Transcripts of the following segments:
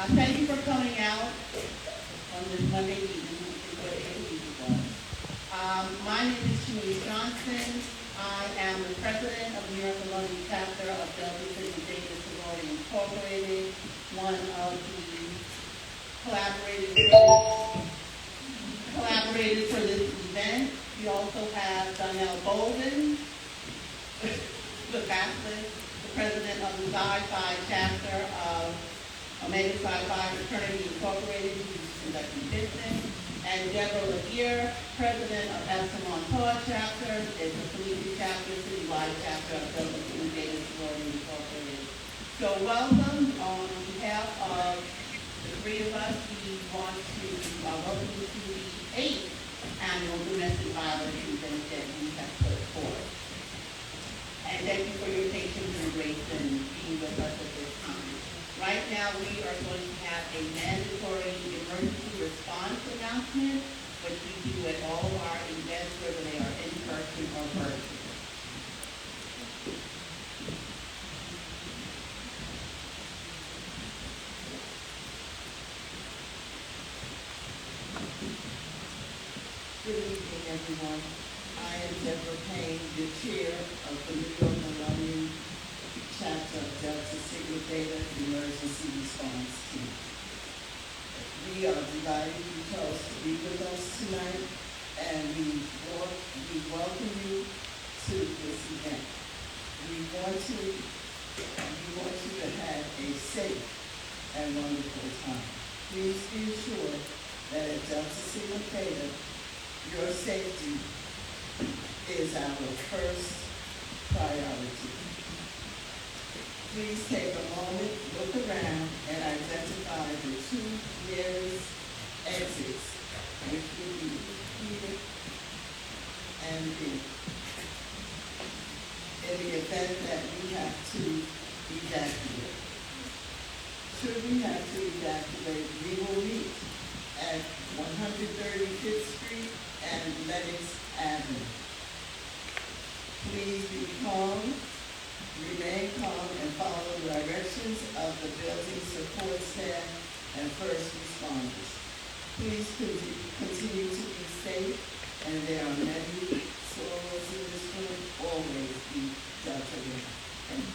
Thank you for coming out on this Monday evening, which is what it usually was. My name is Shanice Johnson. I am the president of the New York and London chapter of Delta Sigma Theta Sorority Incorporated, one of the collaborators for this event. We also have Donnell Bolden, the Catholic, the president of the Psi Phi chapter of Omega Psi Phi Fraternity Incorporated, who's conducting business, and Deborah Laguerre, president of Epsilon Tau chapter, is the Felicia chapter, citywide chapter of Delta Sigma Theta Sorority Incorporated. So welcome on behalf of the three of us. We want to welcome you to the 8th annual domestic violence event that we have put forth. And thank you for your patience and grace and being with us at this time. Right now, we are going to have a mandatory emergency response announcement, which we do at all of our events, whether they are in person or virtual. Good evening, everyone. I am Deborah Payne, the chair of the New York Alumni chapter of Delta Sigma Theta Emergency Response Team. We are delighted you chose to be with us tonight, and we welcome you to this event. We want you to have a safe and wonderful time. Please be assured that at Delta Sigma Theta, your safety is our first priority. Please take a moment, look around, and identify the two nearest exits, which will be Peter and B. In the event that we have to evacuate. Should we have to evacuate, we will meet at 135th Street and Lenox Avenue. Please be calm. Remain calm and follow the directions of the building support staff and first responders. Please continue to be safe, and there are many sorors in this room. Always be Delta Sigma. Thank you.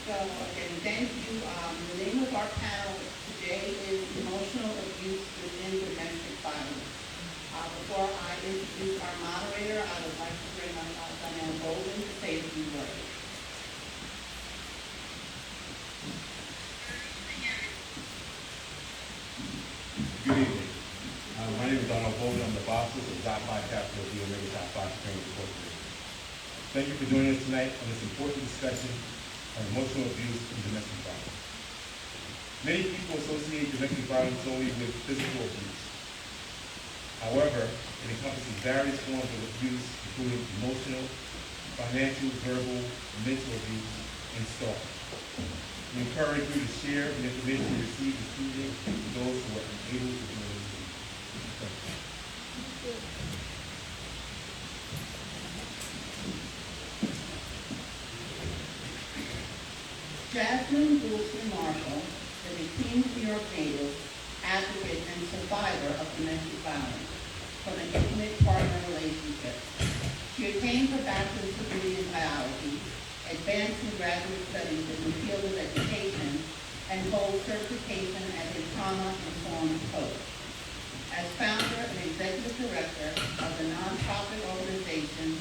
So, again, thank you. The name of our panel today is Emotional Abuse Within Domestic Violence. Before I introduce our moderator, I would like to bring up Donnell Bolden to say a few words. Good evening. My name is Donnell Bolden. I'm the boss of the Psi Phi chapter of the Omega Psi Phi Fraternity Incorporated. Thank you for joining us tonight on this important discussion on emotional abuse and domestic violence. Many people associate domestic violence only with physical abuse. However, it encompasses various forms of abuse, including emotional, financial, verbal, mental abuse, and stalking. We encourage you to share the information you receive this evening with those who are unable to join us. Jasmine Wilson Marshall is a Queens, New York native, advocate, and survivor of domestic violence from an intimate partner relationship. She attained her bachelor's degree in biology, advanced in graduate studies in the field of education, and holds certification as a trauma-informed coach. As founder and executive director of the nonprofit organization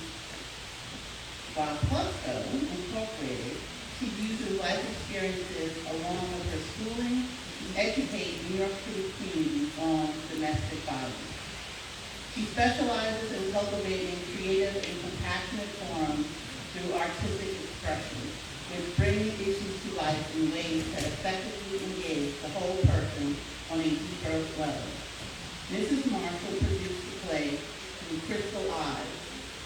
While Plusco Incorporated, she uses life experiences along with her schooling to educate New York City communities on domestic violence. She specializes in cultivating creative and compassionate forums through artistic expression, with bringing issues to life in ways that effectively engage the whole person on a deeper level. Mrs. Marshall produced the play Through Crystal Eyes,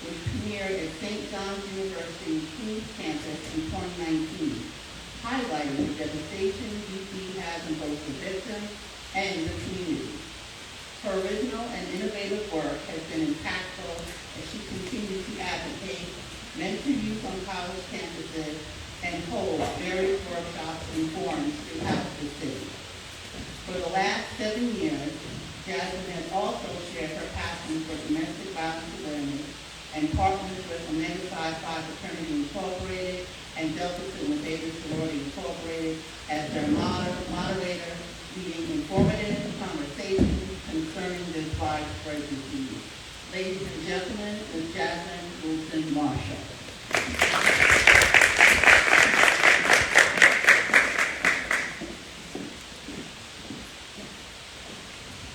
which premiered at St. John's University Queens campus in 2019, highlighting the devastation DP has on both the victim and the community. innovative work has been impactful as she continues to advocate, mentor youth on college campuses, and hold various workshops and forums throughout the city. For the last 7 years, Jasmine has also shared her passion for domestic violence awareness and partners with Omega Psi Phi Fraternity Incorporated and Delta Sigma Theta Sorority Incorporated as their moderator, leading informative conversations concerning this widespread disease. Ladies and gentlemen, Ms. Jasmine Wilson Marshall.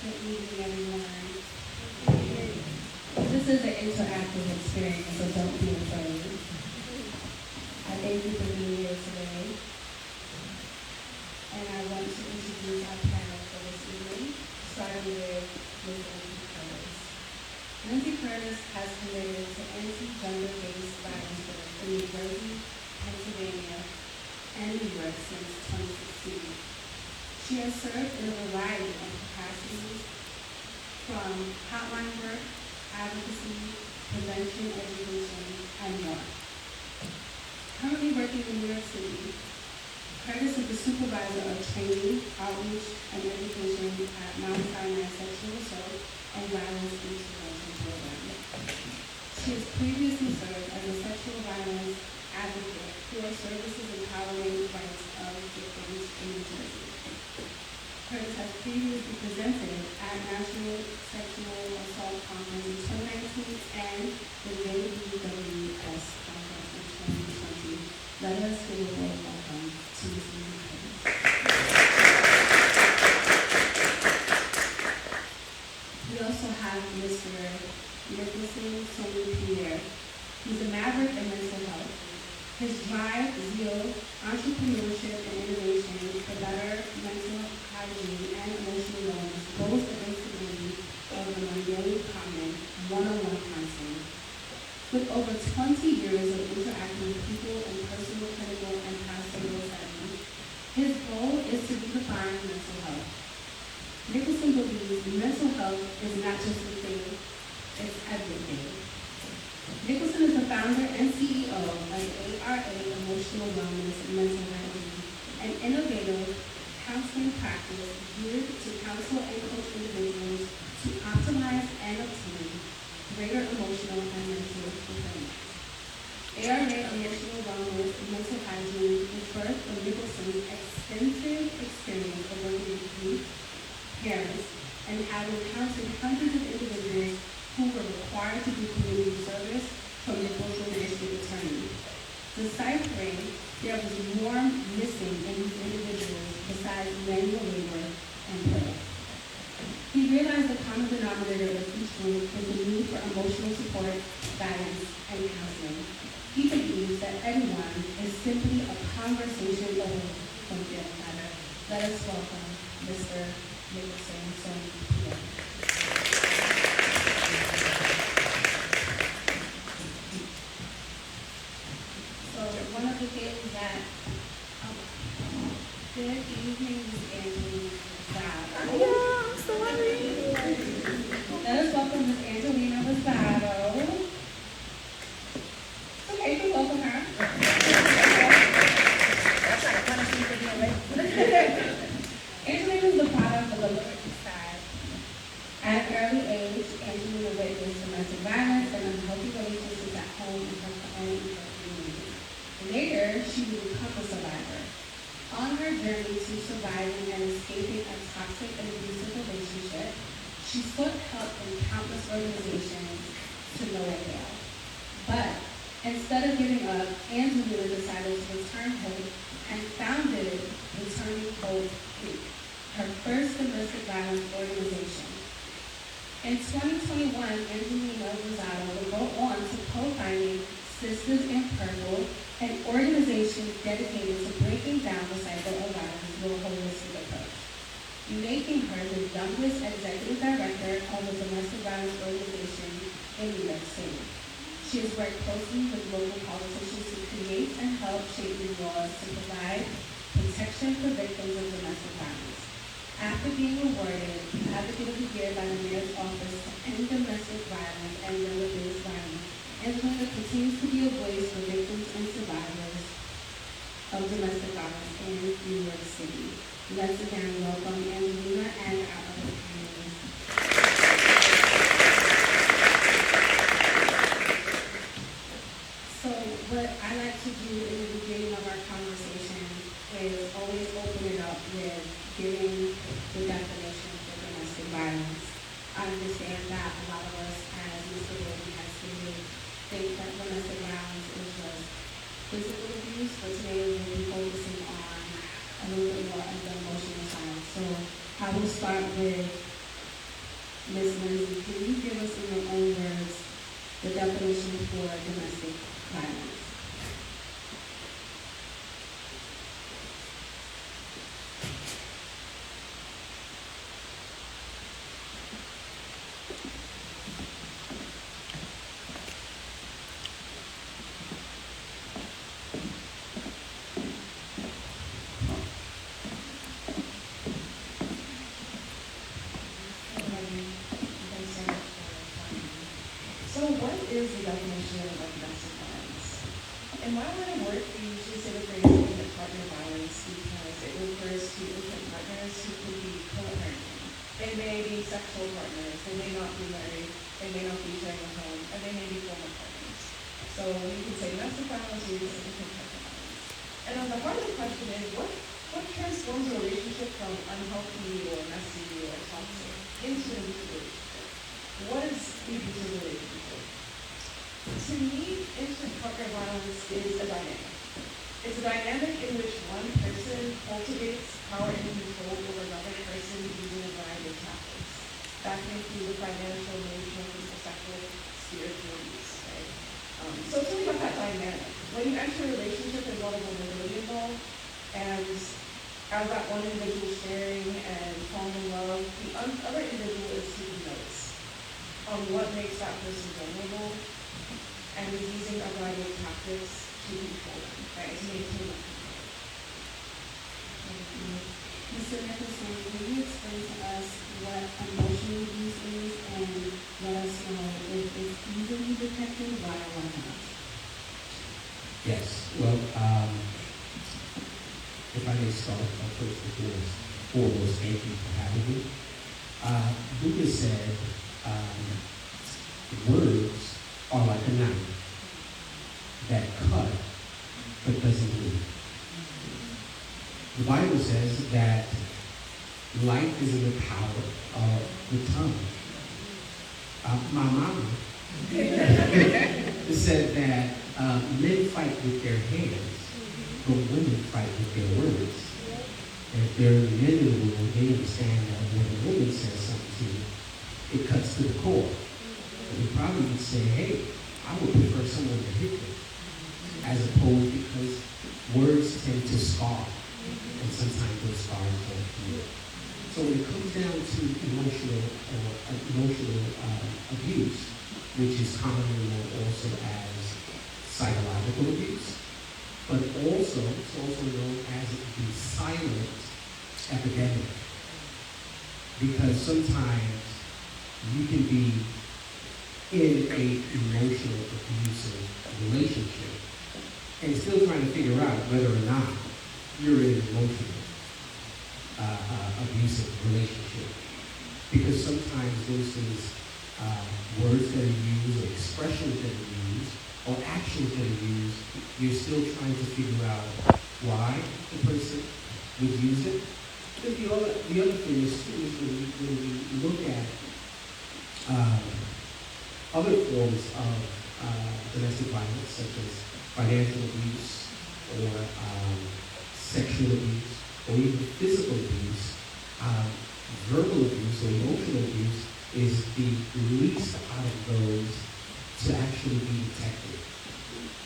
Good evening, everyone. This is an interactive experience, so don't be afraid. I thank you for being here today. And I want to introduce our panel for this evening, starting with Ms. Lindsay Curtis. Lindsay Curtis has committed to anti-gender-based violence in New Jersey, Pennsylvania, and New York since 2016. She has served in a variety of capacities, from hotline work, advocacy, prevention, education, and more. Currently working in New York City, Curtis is the supervisor of training, outreach, and education at Mount Sinai Sexual Assault and Violence Intervention Program. She has previously served as a sexual violence advocate for services empowering rights of victims in New Jersey. Curtis has previously presented at National Sexual Assault Conference in 2019 and the JWWS Conference in 2020. Let us give a warm welcome to Ms. Lindsay Curtis. We also have Mr. Nicholson Sonny Pierre. He's a maverick in mental health. His drive, zeal, entrepreneurship, and innovation for better mental hygiene and emotional wellness goes against the grain of the mundane common one-on-one counseling. With over 20 years of interacting with people in personal, clinical, and pastoral settings, his goal is to redefine mental health. Nicholson believes mental health is not just a thing, it's everything. Nicholson is the founder and CEO of ARA Emotional Wellness and Mental Hygiene, an innovative counseling practice geared to counsel and coach individuals to optimize and obtain greater emotional and mental fulfillment. ARA Emotional Wellness and Mental Hygiene is birthed from Nicholson's extensive experience of working with youth, parents, and having counseled hundreds of individuals who were required to do community service from the Brooklyn District Attorney. Deciphering there was more missing in these individuals besides manual labor and prayer. He realized the common denominator of each group is the need for emotional support, guidance, and counseling. He believes that everyone is simply a conversation away from feeling better. Let us welcome Mr. Nicholson Sonny Pierre. So one of the things that, good evening, Ms. Angelina Rosado. I'm sorry. Let us welcome Ms. Angelina Rosado. Okay, you can welcome her. That's like a punishment for being late. Angelina is the product of the Lower East Side. At an early age, Angelina witnessed domestic violence and unhealthy relationships at home and from her own community. Later, she would become a survivor. On her journey to surviving and escaping a toxic and abusive relationship, she sought help in countless organizations to no avail. But instead of giving up, Angelina decided to return home and founded Returning Hope Inc., her first domestic violence organization. In 2021, Angelina Rosado will go on to co-founding Sisters in Purple, an organization dedicated to breaking down the cycle of violence through a holistic approach, making her the youngest executive director of a domestic violence organization in New York City. She has worked closely with local politicians to create and help shape new laws to provide protection for victims of domestic violence. After being awarded Advocate of the Year by the Mayor's Office and end domestic violence and gender-based violence. Angelina continues to be a voice for victims and survivors of domestic violence in New York City. Let's again welcome Angelina and our other panelists. So what I like to do in the beginning of our conversation is always open it up with giving the definition for domestic violence. I understand that a lot of us, as Mr. Wilson has stated, think that domestic violence is just physical abuse, but today we'll be focusing on a little bit more of the emotional side. So I will start with Ms. Lindsay. Can you give us in your own words the definition for domestic violence? So what is the definition of domestic violence? In my line of work, we usually say the phrase intimate partner violence because it refers to intimate partners who could be co-parenting. They may be sexual partners, they may not be married, they may not be sharing a home, and they may be former partners. So you can say domestic violence or you can say intimate partner violence. And the heart of the question is what transforms a relationship from unhealthy or messy or toxic into an abusive relationship? What is the abusive relationship? To me, intimate partner violence is a dynamic. It's a dynamic in which one person cultivates power and control over another person using a variety of tactics. That can include financial, emotional, physical, sexual, spiritual abuse, right? So it's really about that dynamic. When you enter a relationship, there's a lot of vulnerability involved, and as that one individual is sharing and falling in love, the other individual is taking notes on what makes that person vulnerable and is using a variety of tactics to control them, right? To maintain that control. Mr. Nicholson, can you explain to us what emotional abuse is and let us know if it's easily detected, why or why not? Yes, well, if I may start, first and foremost, thank you for having me. Buddha said, words are like a knife that cut but doesn't bleed. The Bible says that life is in the power of the tongue. My mama said that men fight with their hands, but women fight with their words. And if there are men in the world, they understand that when a woman says something to you, it cuts to the core. And you probably would say, hey, I would prefer someone to hit me, as opposed because words tend to scar, and sometimes those scars don't heal. So when it comes down to emotional abuse, which is commonly known also as psychological abuse, but also it's also known as the silent epidemic, because sometimes you can be in a emotional abusive relationship and still trying to figure out whether or not you're in an emotional abusive relationship, because sometimes those things, words that are used or expressions that are used or actions that are used, you're still trying to figure out why the person would use it. But the other thing is too, is when we look at other forms of domestic violence, such as financial abuse or sexual abuse or even physical abuse, verbal abuse or emotional abuse is the least out of those to actually be detected,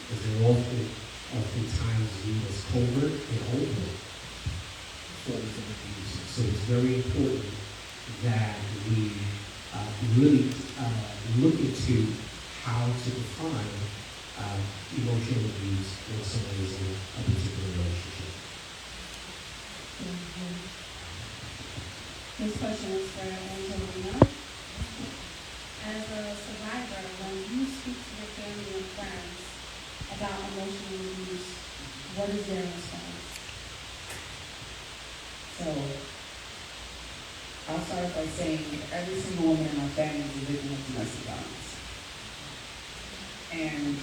because they're oftentimes viewed as covert and overt forms of abuse. So it's very important that we really look into how to define emotional abuse when someone is in a particular relationship. Mm-hmm. This question is for Angelina. As a survivor, when you speak to your family and friends about emotional abuse, what is their response? So, I'll start by saying every single woman in my family is a victim of domestic violence. And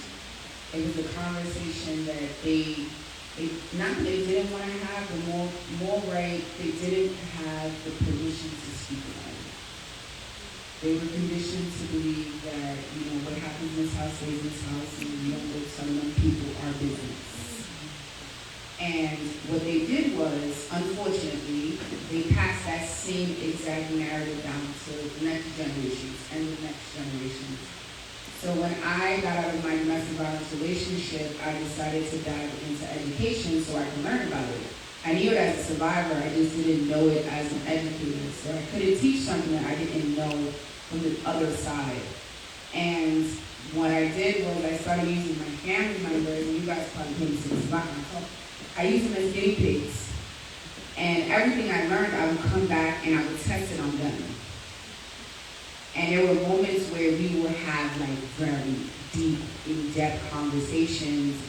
it was a conversation that they not that they didn't want to have, but more right, they didn't have the permission to speak about it. They were conditioned to believe that, what happens in this house stays in this house, and you don't go tell them people our business. And what they did was, unfortunately, they passed that same exact narrative down to the next generations and the next generations. So when I got out of my domestic violence relationship, I decided to dive into education so I could learn about it. I knew it as a survivor, I just didn't know it as an educator. So I couldn't teach something that I didn't know from the other side. And what I did was I started using my family members, and you guys probably couldn't see this, but I used them as guinea pigs. And everything I learned, I would come back and I would test it on them. And there were moments where we would have very deep, in-depth conversations.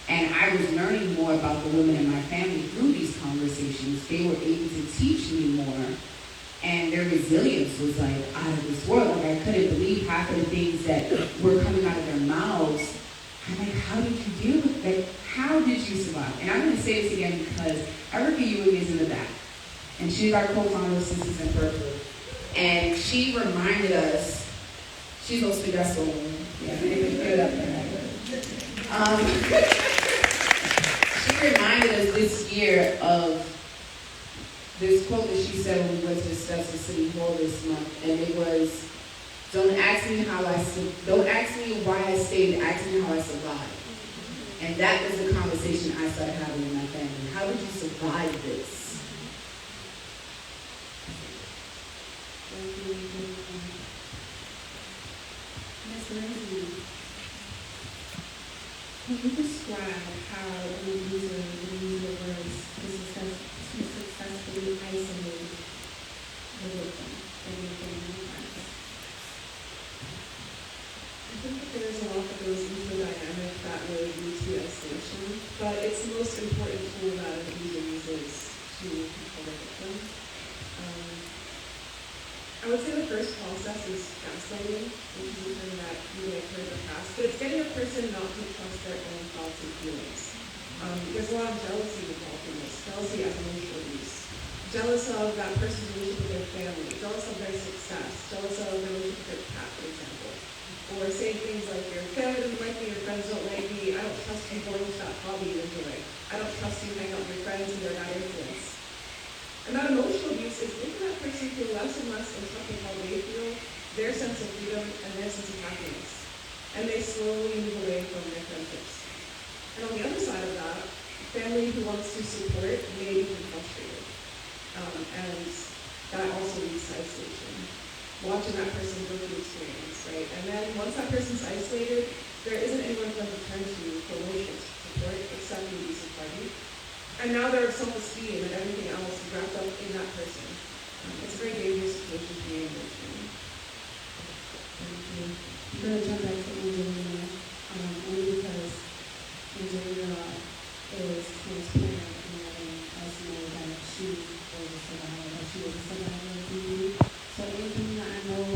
And I was learning more about the women in my family through these conversations. They were able to teach me more. And their resilience was out of this world. I couldn't believe half of the things that were coming out of their mouths. I'm like, how did you deal with that? How did you survive? And I'm going to say this again because Erica Ewing is in the back. And she's our co-founder of Sisters in Purple. And she reminded us, she's supposed to be that soul. Yeah, I didn't even put it up there. She reminded us this year of this quote that she said when we went to discuss the City Hall this month. And it was, don't ask me why I stayed, ask me how I survived. And that was the conversation I started having with my family. How did you survive this? Ms. Lindsay, can you describe how an abuser would use your words to successfully isolate the victim and your family and friends? I think that there's a lot that goes into the dynamic that would lead to isolation, but it's the most important tool that an abuser uses to control the victim. I would say the first process is gaslighting, which is a term that you may have heard in the past, but it's getting a person not to trust their own thoughts and feelings. There's a lot of jealousy involved in this, jealousy as emotional abuse. Jealous of that person's relationship with their family, jealous of their success, jealous of their relationship with their cat, for example. Or saying things like, your family doesn't like me, your friends don't like me, I don't trust you going to that hobby you enjoy. I don't trust you hanging out with your friends and they're not influence. And that emotional abuse is making that person feel less and less in touch with how they feel, their sense of freedom, and their sense of happiness. And they slowly move away from their friendships. And on the other side of that, family who wants to support may become frustrated. And that also leads to isolation. Watching that person go through the experience, right? And then once that person's isolated, there isn't anyone for them to turn to for emotional support except the abusive party. And now their self-esteem and everything else is wrapped up in that person. It's a very dangerous situation to be in emotionally. I'm going to jump back to Angelina, only because Angelina is transparent in letting us know that she was a survivor of BB. So Angelina, I know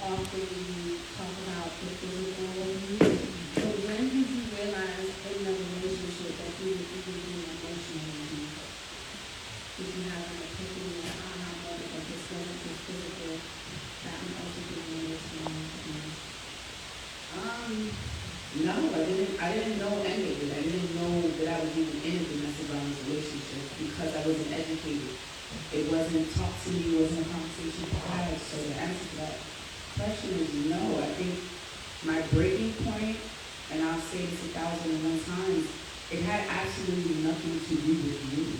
often you talk about the physical abuse, but when did you realize in the relationship that you were being emotionally abused? Did you have an epiphany or aha moment that this wasn't just physical, that I'm also being emotionally abused? No, I didn't know any of it. I didn't know that I was even in a domestic violence relationship because I wasn't educated. It wasn't taught to me, it wasn't a conversation had. So the answer to that question is no. I think my breaking point, and I'll say this 1,001 times, it had absolutely nothing to do with me.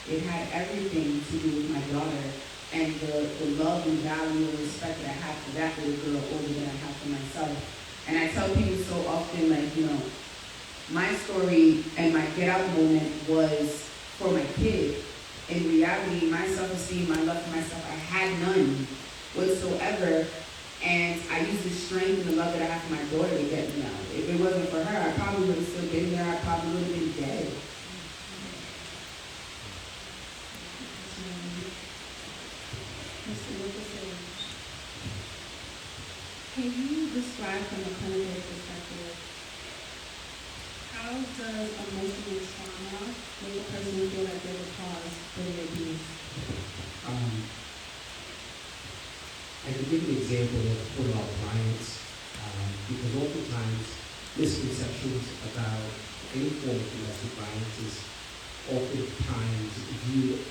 It had everything to do with my daughter and the love and value and respect that I have for that little girl over than I have for myself. And I tell people so often, my story and my get out moment was for my kid. In reality, my self-esteem, my love for myself, I had none whatsoever. And I use the strength and the love that I have for my daughter to get me out. If it wasn't for her, I probably would have still been there. I probably would have been dead. Mr. Nicholson, can you describe from a clinical perspective, how does emotional trauma make a person feel like they're the cause for the abuse? I can give an example of one of our clients, because oftentimes misconceptions about any form of domestic violence is oftentimes viewed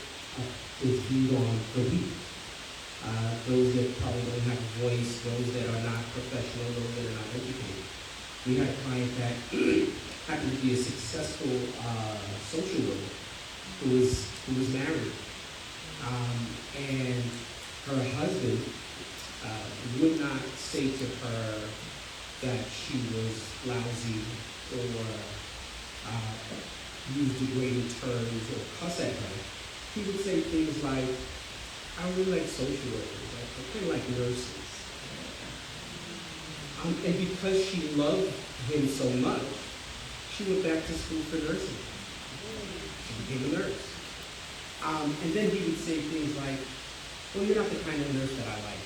on the weak. Those that probably don't have a voice, those that are not professional, those that are not educated. We had a client that happened to be a successful social worker who was married, and her husband would not say to her that she was lousy or use degrading terms or cuss at her. He would say things like, I really like social workers, I kind of like nurses. And because she loved him so much, she went back to school for nursing. She became a nurse. And then he would say things like, well, you're not the kind of nurse that I like.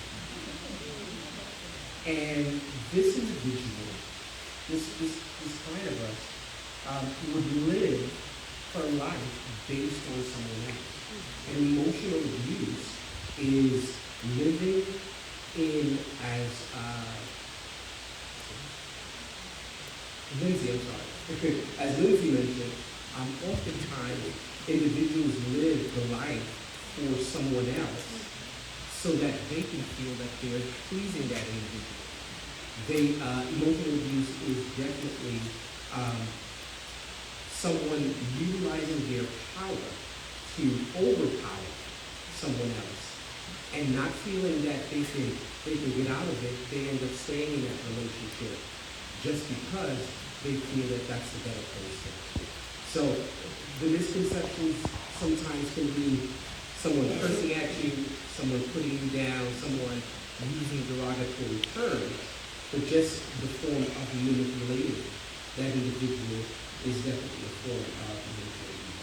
And this individual, this client of us, would live her life based on someone else. And emotional abuse is living in, as Lindsay mentioned, oftentimes individuals live the life for someone else so that they can feel that they're pleasing that individual. Emotional abuse is definitely someone utilizing their power to overpower someone else and not feeling that they can get out of it. They end up staying in that relationship just because they feel that that's the better person. So the misconceptions sometimes can be someone cursing at you, someone putting you down, someone using derogatory terms, but just the form of manipulating that individual is definitely a form of manipulation.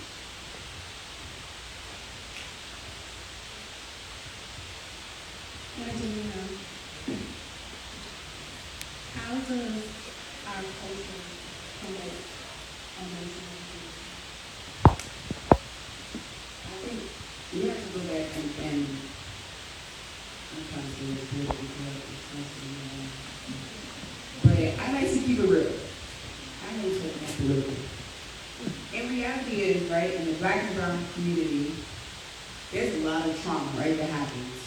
Angelina, how does our culture promote emotional abuse? I think we have to go back and I'm trying to say this politically correct, but I like to keep it real. I hate talking about political. In reality is, right, in the Black and brown community, there's a lot of trauma, right, that happens.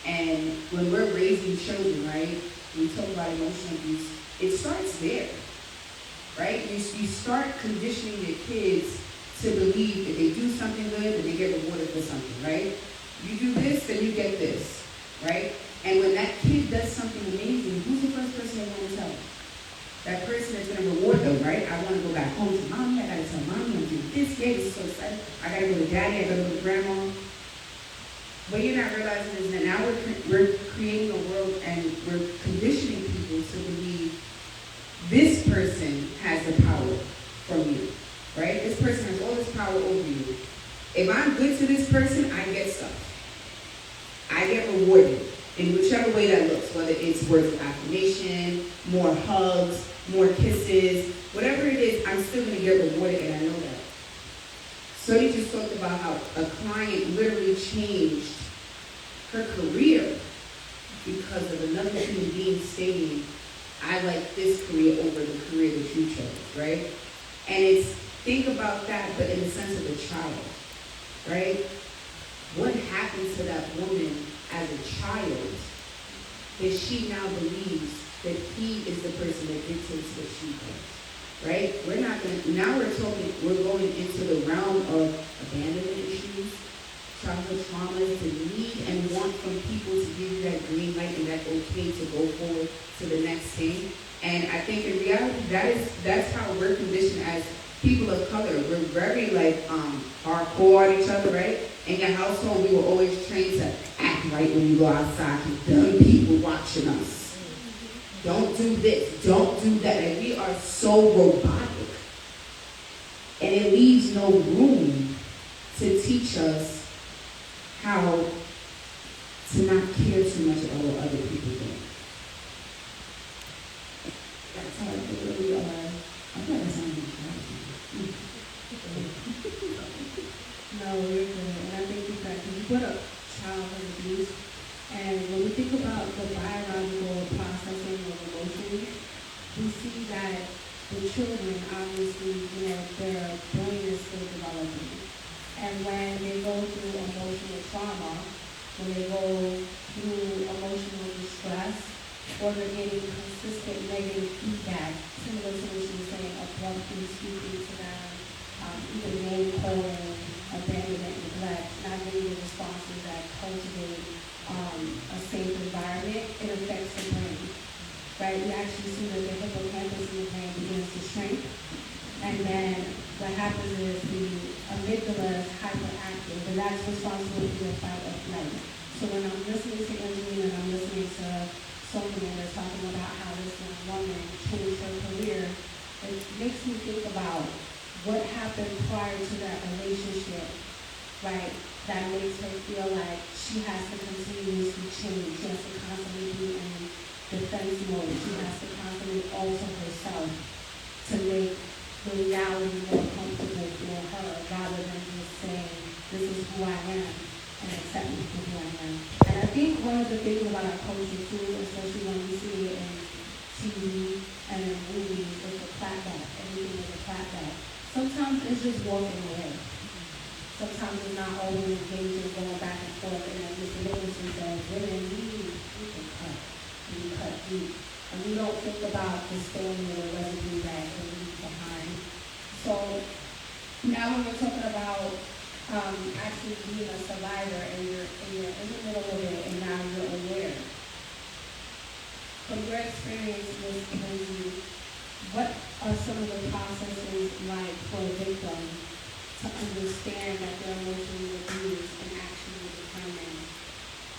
And when we're raising children, right, we talk about emotional abuse, it starts there, right? You start conditioning your kids to believe if they do something good, then they get rewarded for something, right? You do this, then you get this, right? And when that kid does something amazing, who's the first person they want to tell? That person that's going to reward them, right? I want to go back home to mommy, I got to tell mommy, I'm doing this, yeah, this is so exciting. I got to go to daddy, I got to go to grandma. What you're not realizing is that now we're creating a world and we're conditioning people to believe this person has the power from you, right? This person has all this power over you. If I'm good to this person, I get stuff. I get rewarded in whichever way that looks, whether it's words of affirmation, more hugs, more kisses, whatever it is, I'm still going to get rewarded, and I know that. So you just talked about how a client literally changed her career because of another human being stating, I like this career over the career that you chose, right? And it's, think about that, but in the sense of a child, right? What happened to that woman as a child that she now believes that he is the person that dictates what she does, right? We're not going to, now we're going into the realm of abandonment issues, childhood traumas, the need and want from people to give you that green light and that okay to go forward to the next thing. And I think in reality, that's how we're conditioned as people of color. We're very hardcore on each other, right? In your household, we were always trained to act act right when you go outside because dumb people watching us. Don't do this, don't do that. And we are so robotic. And it leaves no room to teach us how to not care too much about what other people think. That's how it really are. I thought that sounded right. No, you're good, and I think that you put up childhood abuse, and when we think about the biological processing of emotions, we see that the children, obviously, their brain is still developing. And when they go through emotional trauma, when they go through emotional distress, or they're getting consistent negative feedback, similar to what she was saying, abruptly speaking to them, either name calling, abandonment, neglect, not getting the responses that cultivate a safe environment, it affects the brain. Right? We actually see that the hippocampus in the brain begins to shrink, and then what happens is the amygdala is hyperactive, and that's responsible for the fight or flight. So when I'm listening to Angelina and I'm listening to Sonia, and they're talking about how this young woman changed her career, it makes me think about what happened prior to that relationship, right? That makes her feel like she has to continuously change. She has to constantly be in defense mode. She has to constantly alter herself to make the reality more comfortable for her, rather than just saying, this is who I am, and accept me for who I am. And I think one of the things about our culture too, especially when we see it in TV and in movies, is a clapback. Everything is a clapback. Sometimes it's just walking away. Sometimes it's not always engaging, going back and forth, and then just Nicholson says, women, we can cut. We cut deep. And we don't think about the story or the residue that it leaves behind. So now when we're talking about actually being a survivor, and you're in the middle of it, and now you're aware. From your experience with Lindsay, what are some of the processes like for a victim to understand that they're emotionally abused and actually determine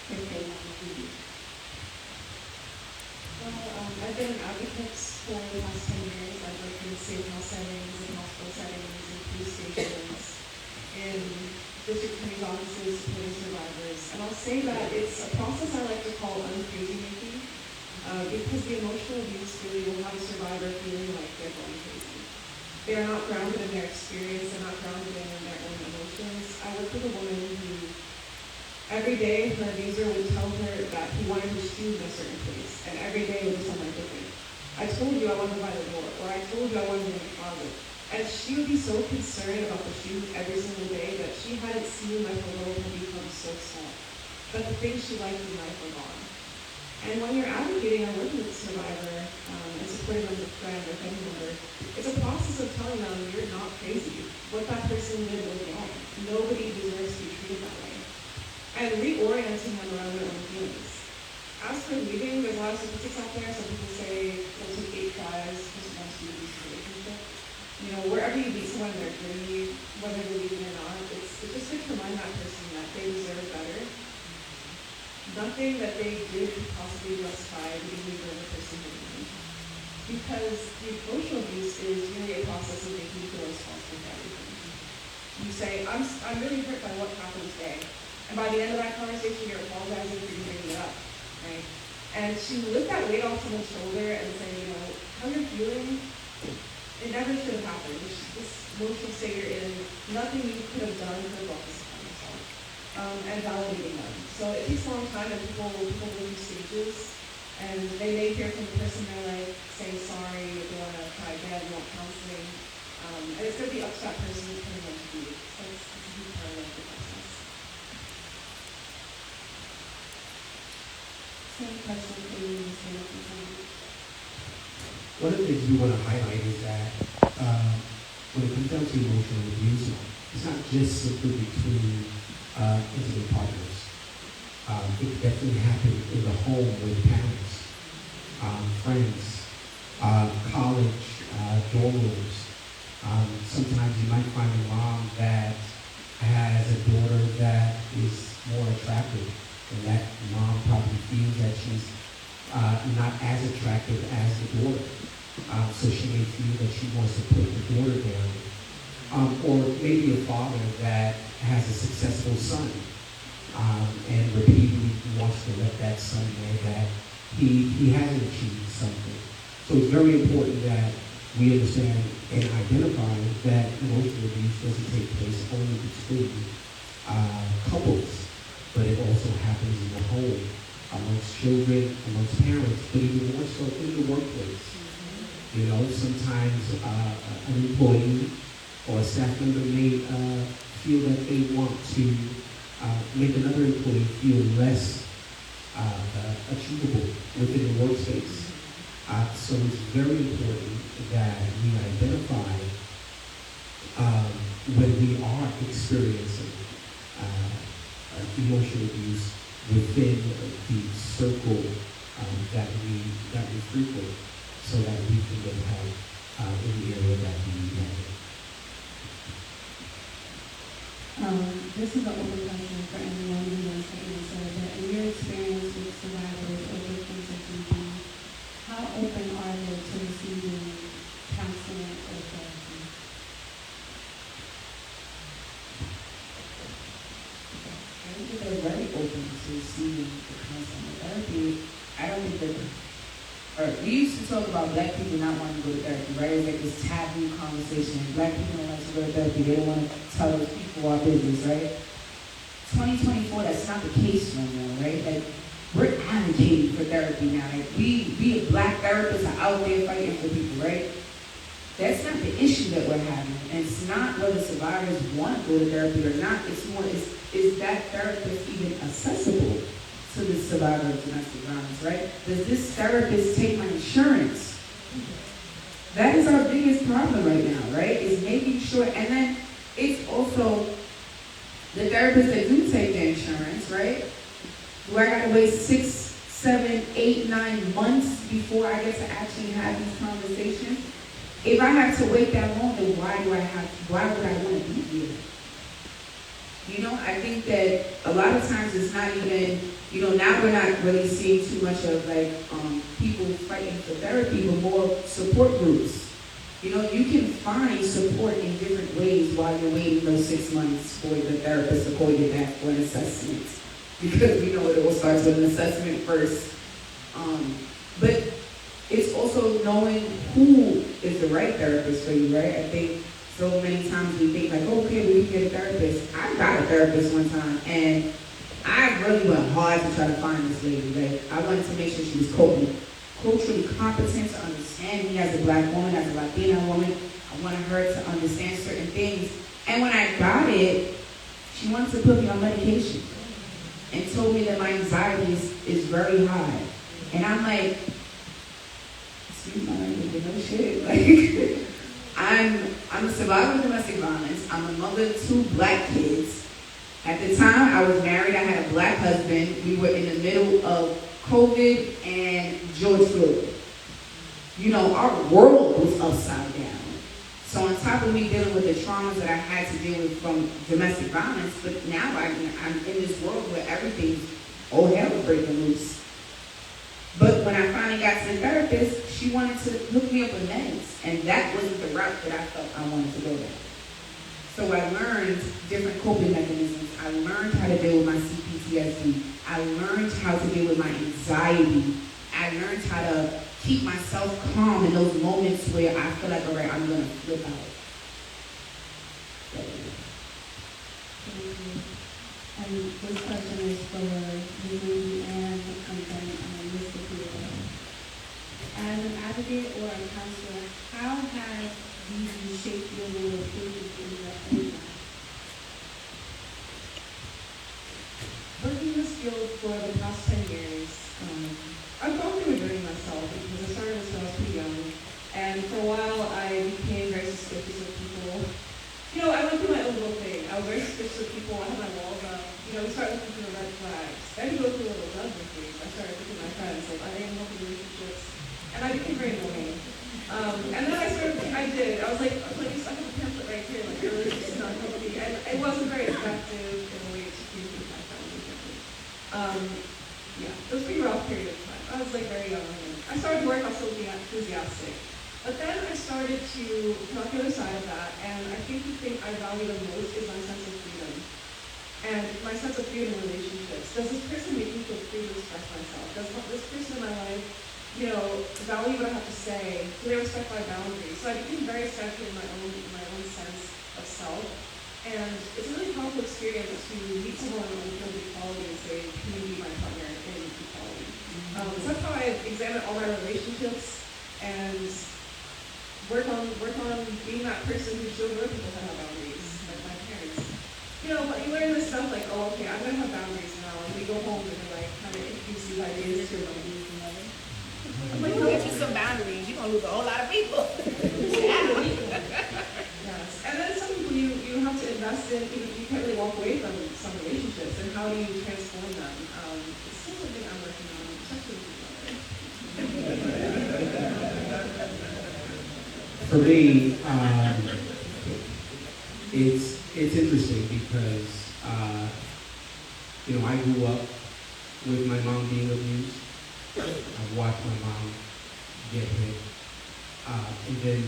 if they want to leave? Well, I've been an advocate for the past 10 years. I've worked in safe house settings, in hospital settings, in police stations, in district attorney's offices, supporting survivors. And I'll say that it's a process I like to call uncrazy making, because the emotional abuse really will have a survivor feeling like they're going crazy. They are not grounded in their experience, they're not grounded in their own emotions. I worked with a woman who every day her abuser would tell her that he wanted her shoes in a certain place, and every day would be somewhere different. I told you I wanted by the door, or I told you I wanted in the closet. And she would be so concerned about the shoes every single day that she hadn't seen like her world had become so small. But the things she liked in life were gone. And when you're advocating or working with a survivor and supporting them with a friend or family member, it's a process of telling them you're not crazy. What that person did was wrong. Nobody deserves to be treated that way. And reorienting them around their own feelings. As for leaving, there's a lot of statistics out there. Some people say it'll take 8 tries for someone to leave a relationship. Wherever you meet someone in their journey, whether they're leaving or not, it's just good to remind that person that they deserve better. Nothing that they did could possibly justify the behavior of the person who leaving. Because the emotional abuse is really a process of making you feel responsible for everything. You say, I'm really hurt by what happened today. And by the end of that conversation, you're apologizing for you bringing it up, right? And to lift that weight off someone's shoulder and say, how you're feeling, it never should have happened. This emotional state you're in, nothing you could have done could have brought this upon yourself. And validating them. So it takes a long time, and people go through stages, and they may hear from the person they're like, saying sorry, they want to try again, they want counseling. And it's going to be up to that person who's coming in to be. So it's a huge part of the process. Same question for you, Ms. Nicholson. One of the things we want to highlight is that when it comes down to emotional abuse, it's not just simply between intimate partners. It definitely happens in the home with parents, friends, college, dorm rooms. Sometimes you might find a mom that has a daughter that is more attractive and that mom probably feels that she's not as attractive as the daughter. So she may feel that she wants to put the daughter down. Or maybe a father that has a successful son and repeatedly wants to let that son know that he hasn't achieved something. So it's very important that we understand and identify that emotional abuse doesn't take place only between couples, but it also happens in the home, amongst children, amongst parents, but even more so in the workplace. You know, sometimes an employee or a staff member may feel that they want to make another employee feel less achievable within the workspace. So it's very important that we identify when we are experiencing emotional abuse within the circle that we frequent, so that we can get help in the area that we need help. This is an open question for anyone who wants to answer, but in your experience with survivors or victims of DV, how open are they to receiving counseling or therapy? I think they're very open to receiving the counseling and therapy. I don't think that, or we used to talk about black people not wanting to go to therapy, right? It's like this taboo conversation. Black people don't like to go to therapy. They don't want to tell those people our business, right? 2024, that's not the case no more, right? Like, we're advocating for therapy now. Like, we black therapists are out there fighting for people, right? That's not the issue that we're having. And it's not whether survivors want to go to therapy or not. It's more, is that therapist even accessible to the survivor of domestic violence, right? Does this therapist take my insurance? That is our biggest problem right now, right? Is making sure, and then it's also the therapists that do take the insurance, right? Do I gotta wait 6, 7, 8, 9 months before I get to actually have these conversations? If I have to wait that long, then why would I want to be here? You know, I think that a lot of times it's not even, you know, now we're not really seeing too much of like people fighting for therapy, but more support groups. You know, you can find support in different ways while you're waiting those 6 months for the therapist to call you back for an assessment. Because we know it all starts with an assessment first. But it's also knowing who is the right therapist for you, right? I think so many times we think like, okay, we can get a therapist. I got a therapist one time, and I really went hard to try to find this lady. Like, I wanted to make sure she was culturally competent to understand me as a black woman, as a Latina woman. I wanted her to understand certain things. And when I got it, she wanted to put me on medication and told me that my anxiety is very high. And I'm like, excuse my language, no shit. Like, I'm a survivor of domestic violence. I'm a mother of 2 black kids. At the time I was married, I had a black husband. We were in the middle of COVID and George Floyd. You know, our world was upside down. So on top of me dealing with the traumas that I had to deal with from domestic violence, but now I'm in this world where everything's, oh hell is breaking loose. But when I finally got to the therapist, she wanted to hook me up with meds, and that wasn't the route that I felt I wanted to go down. So I learned different coping mechanisms. I learned how to deal with my CPTSD. I learned how to deal with my anxiety. I learned how to keep myself calm in those moments where I feel like, all right, I'm gonna flip out. Thank you. And this question is for Ms. Lindsay and Mr. Pierre. As an advocate or a counselor, how has these shaped your way of thinking in your own life? Working in this field for the past 10 years, I've gone through a journey myself because I started when I was pretty young. And for a while, I became very suspicious of people. You know, I went through my own little thing. I was very suspicious of people. I had my walls up. You know, we started looking for the red flags. Then you go through a little judgment phase. I started thinking my friends, like, are they in healthy relationships? And I became very annoying. And then I did. I was like, please, I have a pamphlet right here. Like, your relationship is not healthy. And it wasn't very effective in a way to communicate with my family. Yeah, it was a pretty rough period of time. I was like very young, and I started work, I was so enthusiastic. But then I started to come out the other side of that, and I think the thing I value the most is my sense of freedom. And my sense of freedom in relationships. Does this person make me feel free to express myself? Does this person in my life, value what I have to say? Do they respect my boundaries? So I became very centered in my own sense of self. And it's a really powerful experience to meet someone on the field of equality and say, can you be my partner in equality? So that's how I examine all my relationships and work on being that person who shows other people how to have boundaries, like my parents. But you learn this stuff like, oh, okay, I'm gonna have boundaries now, and we go home and they're like, kind of introduce these ideas to them. I'm like, You get you some boundaries, you're gonna lose a whole lot of people. yes. And then some people you have to invest in, you can't really walk away from some relationships, and how do you transform them? It's still something I'm working on, especially with my mother. For me, it's interesting because, I grew up with my mom being abused. I've watched my mom get hit. And then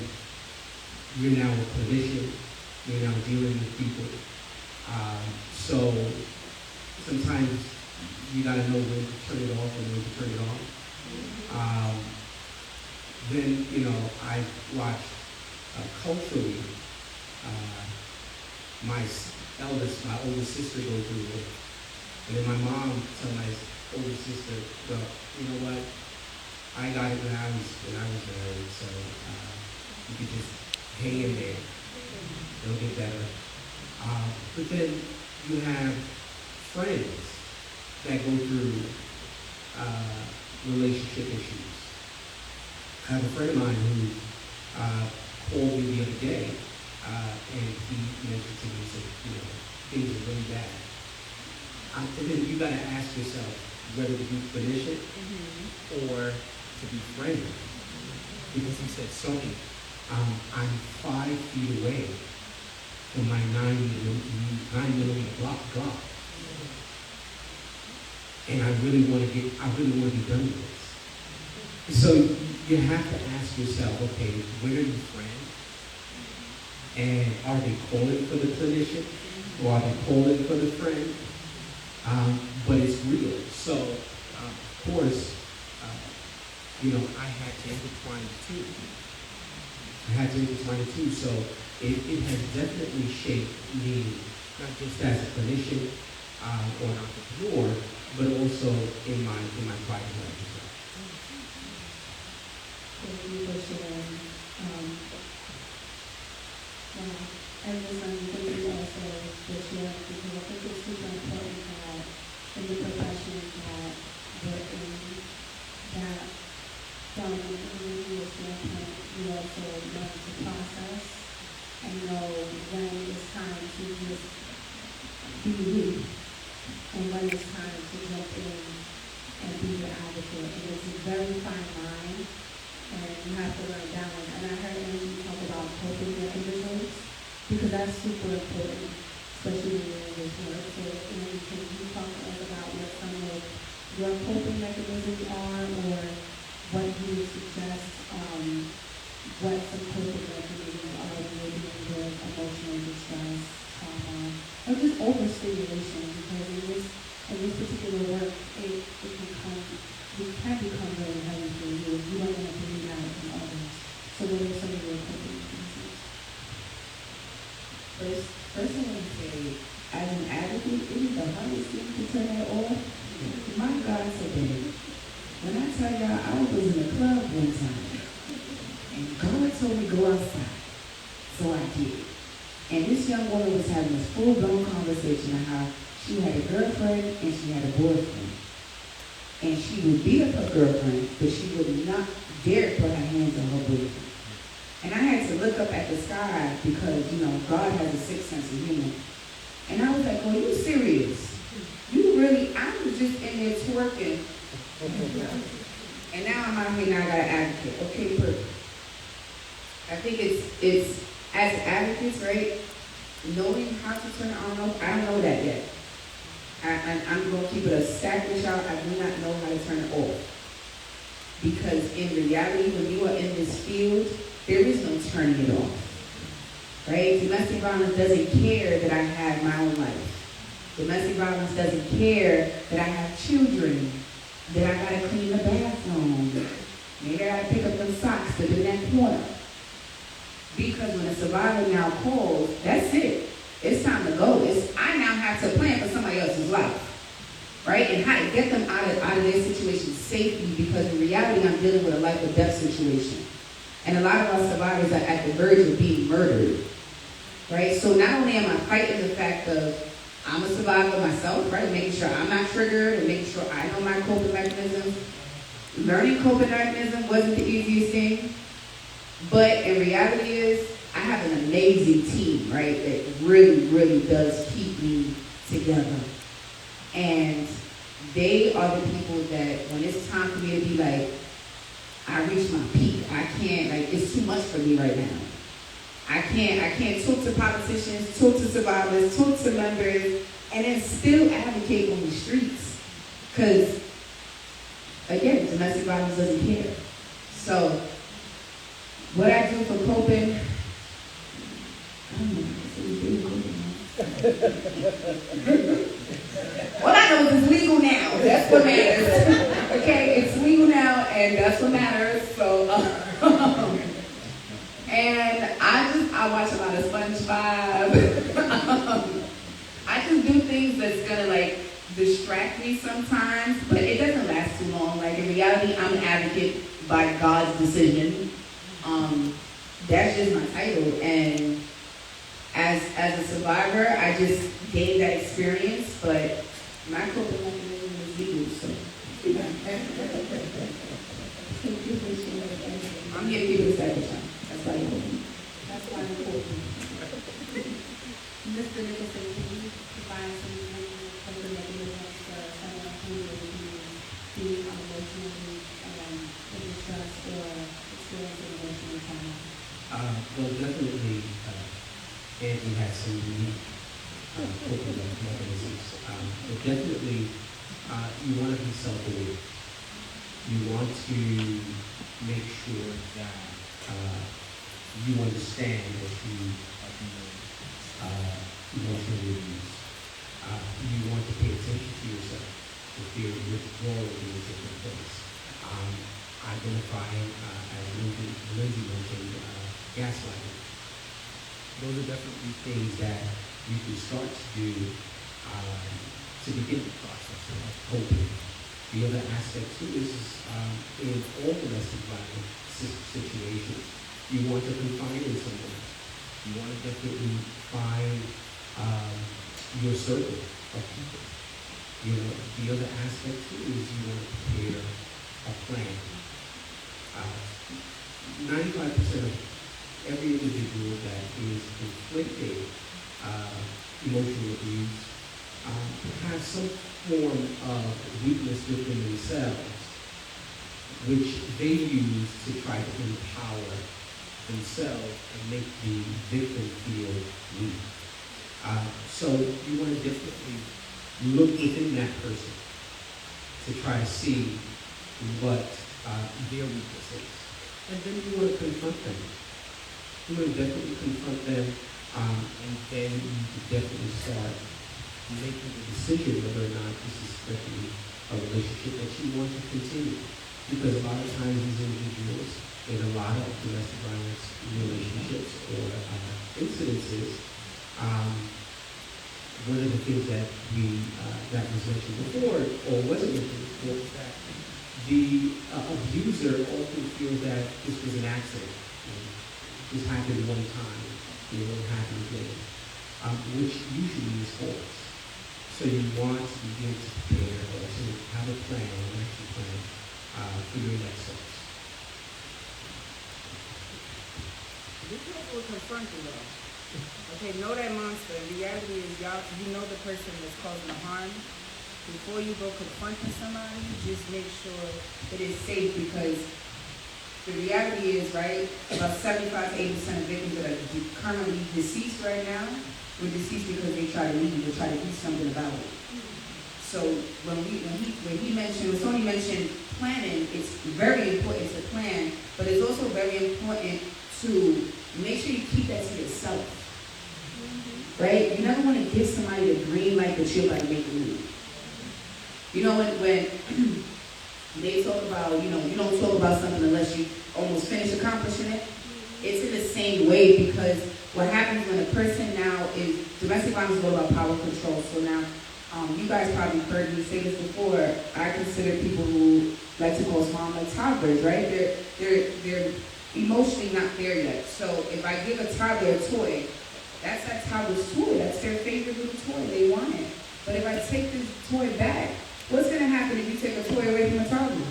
you're now a clinician. You're now dealing with people. So sometimes you gotta know when to turn it off and when to turn it on. Then, I watched culturally my older sister go through it. And then my mom told my older sister, well, you know what? I got it when I was married, so you could just hang in there. It'll get better. But then you have friends that go through relationship issues. I have a friend of mine who called me the other day, and he mentioned to me, said, things are really bad. And then you got to ask yourself whether to be clinician or to be friendly. Because he said, Sonny, I'm 5 feet away from my 9mm Glock. And I really want to be done with this. So you have to ask yourself, okay, when are you friends? And are they calling for the clinician? Or are they calling for the friend? But it's real. So, of course, I had to intertwine the two. So it has definitely shaped me, not just as a clinician or an entrepreneur, but also in my private life as well. Thank you for sharing. And this thank you also for sharing, because I think it's super important that in the professions that we're in, that from an individual standpoint, you also learn to process and know when it's time to just be weak and when it's time to jump in and be your advocate. And it's a very fine line, and you have to learn balance. And I heard Angie talk about coping mechanisms, because that's super important, especially when you're in this work. So, Angie, can you talk to us about what some of your coping mechanisms are, or what you would suggest, what some coping mechanisms are when you're dealing with emotional distress, trauma, or just overstimulation? Because in this particular work, it can become very heavy for you if you don't want to bring out in others. So what are some of your coping mechanisms? First I want to say, as an advocate, it is the hardest thing to turn that off. My God today, when I tell y'all, I was in a club one time, and God told me go outside, so I did. And this young woman was having this full-blown conversation on how she had a girlfriend and she had a boyfriend. And she would beat up her girlfriend, but she would not dare put her hands on her boyfriend. And I had to look up at the sky because, God has a sixth sense of humor. And I was like, oh, you serious? You really, I was just in there twerking. And now I'm out here, now I got an advocate. Okay, perfect. I think it's as advocates, right? Knowing how to turn it on and off, I don't know that yet. I'm gonna keep it a stack with y'all, I do not know how to turn it off. Because in reality, when you are in this field, there is no turning it off. Right? Domestic violence doesn't care that I have my own life. Domestic violence doesn't care that I have children, that I gotta clean the bathroom. Maybe I gotta pick up them socks that are in that corner. Because when a survivor now calls, that's it. It's time to go. I now have to plan for somebody else's life, right? And how to get them out of their situation safely, because in reality, I'm dealing with a life or death situation. And a lot of our survivors are at the verge of being murdered, right? So not only am I fighting the fact of I'm a survivor myself, right? Making sure I'm not triggered and making sure I know my coping mechanisms. Learning coping mechanism wasn't the easiest thing. But in reality is, I have an amazing team, right, that really, really does keep me together. And they are the people that when it's time for me to be like, I reached my peak, I can't, like, it's too much for me right now. I can't talk to politicians, talk to survivors, talk to members, and then still advocate on the streets. Because, again, domestic violence doesn't care. So, what I do for coping, I don't know. What I know is it's legal now. That's what matters. Okay, it's legal now, and that's what matters. So, and I watch a lot of SpongeBob. I just do things that's gonna like distract me sometimes, but it doesn't last too long. Like in reality, I'm an advocate by God's decision. That's just my title, and as a survivor, I just gained that experience, but my coping mechanism is legal, so. I'm here to keep it a second time. That's why I'm coping. That's why I'm quoting. Mr. Nicholson, can you provide some coping mechanisms for someone who is being emotionally distressed or experiencing emotional trauma? Well, definitely, Angie has some unique coping mechanisms. But definitely, you want to be self-aware. You want to make sure that you understand that you are being emotionally abused. You want to pay attention to yourself if there is withdrawal being taking place. Identifying, as Lindsay mentioned, gaslighting. Those are definitely things that you can start to do to begin the process of coping. The other aspect too is in all domestic violence situations, you want to confide in someone. You want to definitely find your circle of people. You know, the other aspect too is you want to prepare a plan. 95% of every individual that is inflicted emotional abuse has some form of weakness within themselves, which they use to try to empower themselves and make the victim feel weak. So you want to definitely look within that person to try to see what their weakness is. And then you want to confront them. You want to definitely confront them, and then you can definitely start making the decision whether or not this is definitely a relationship that you want to continue. Because a lot of times these individuals in a lot of domestic violence relationships or incidences, one of the things that that was mentioned before, or wasn't mentioned before, was that the abuser often feels that this was an accident. This happened one time, it won't happen again, which usually is false. So you want to begin to prepare or to have a plan, an action plan for your next steps. Be careful with confronting though. Okay, know that monster. The reality is you know the person that's causing the harm. Before you go confronting somebody, just make sure It is safe, because the reality is, right, about 75 to 80% of victims that are currently deceased right now were deceased because they try to leave or try to do something about it. So when Tony mentioned planning, it's very important to plan, but it's also very important to make sure you keep that to yourself. Right? You never want to give somebody the green light that you're about to make a move. You know, when they talk about, you don't talk about something unless you almost finish accomplishing it. It's in the same way, because what happens when a person now is, domestic violence is all about power control. So now, you guys probably heard me say this before, I consider people who like to call small like toddlers, right? They're emotionally not there yet. So if I give a toddler a toy, that's that toddler's toy. That's their favorite little toy. They want it. But if I take this toy back, what's going to happen if you take a toy away from a toddler?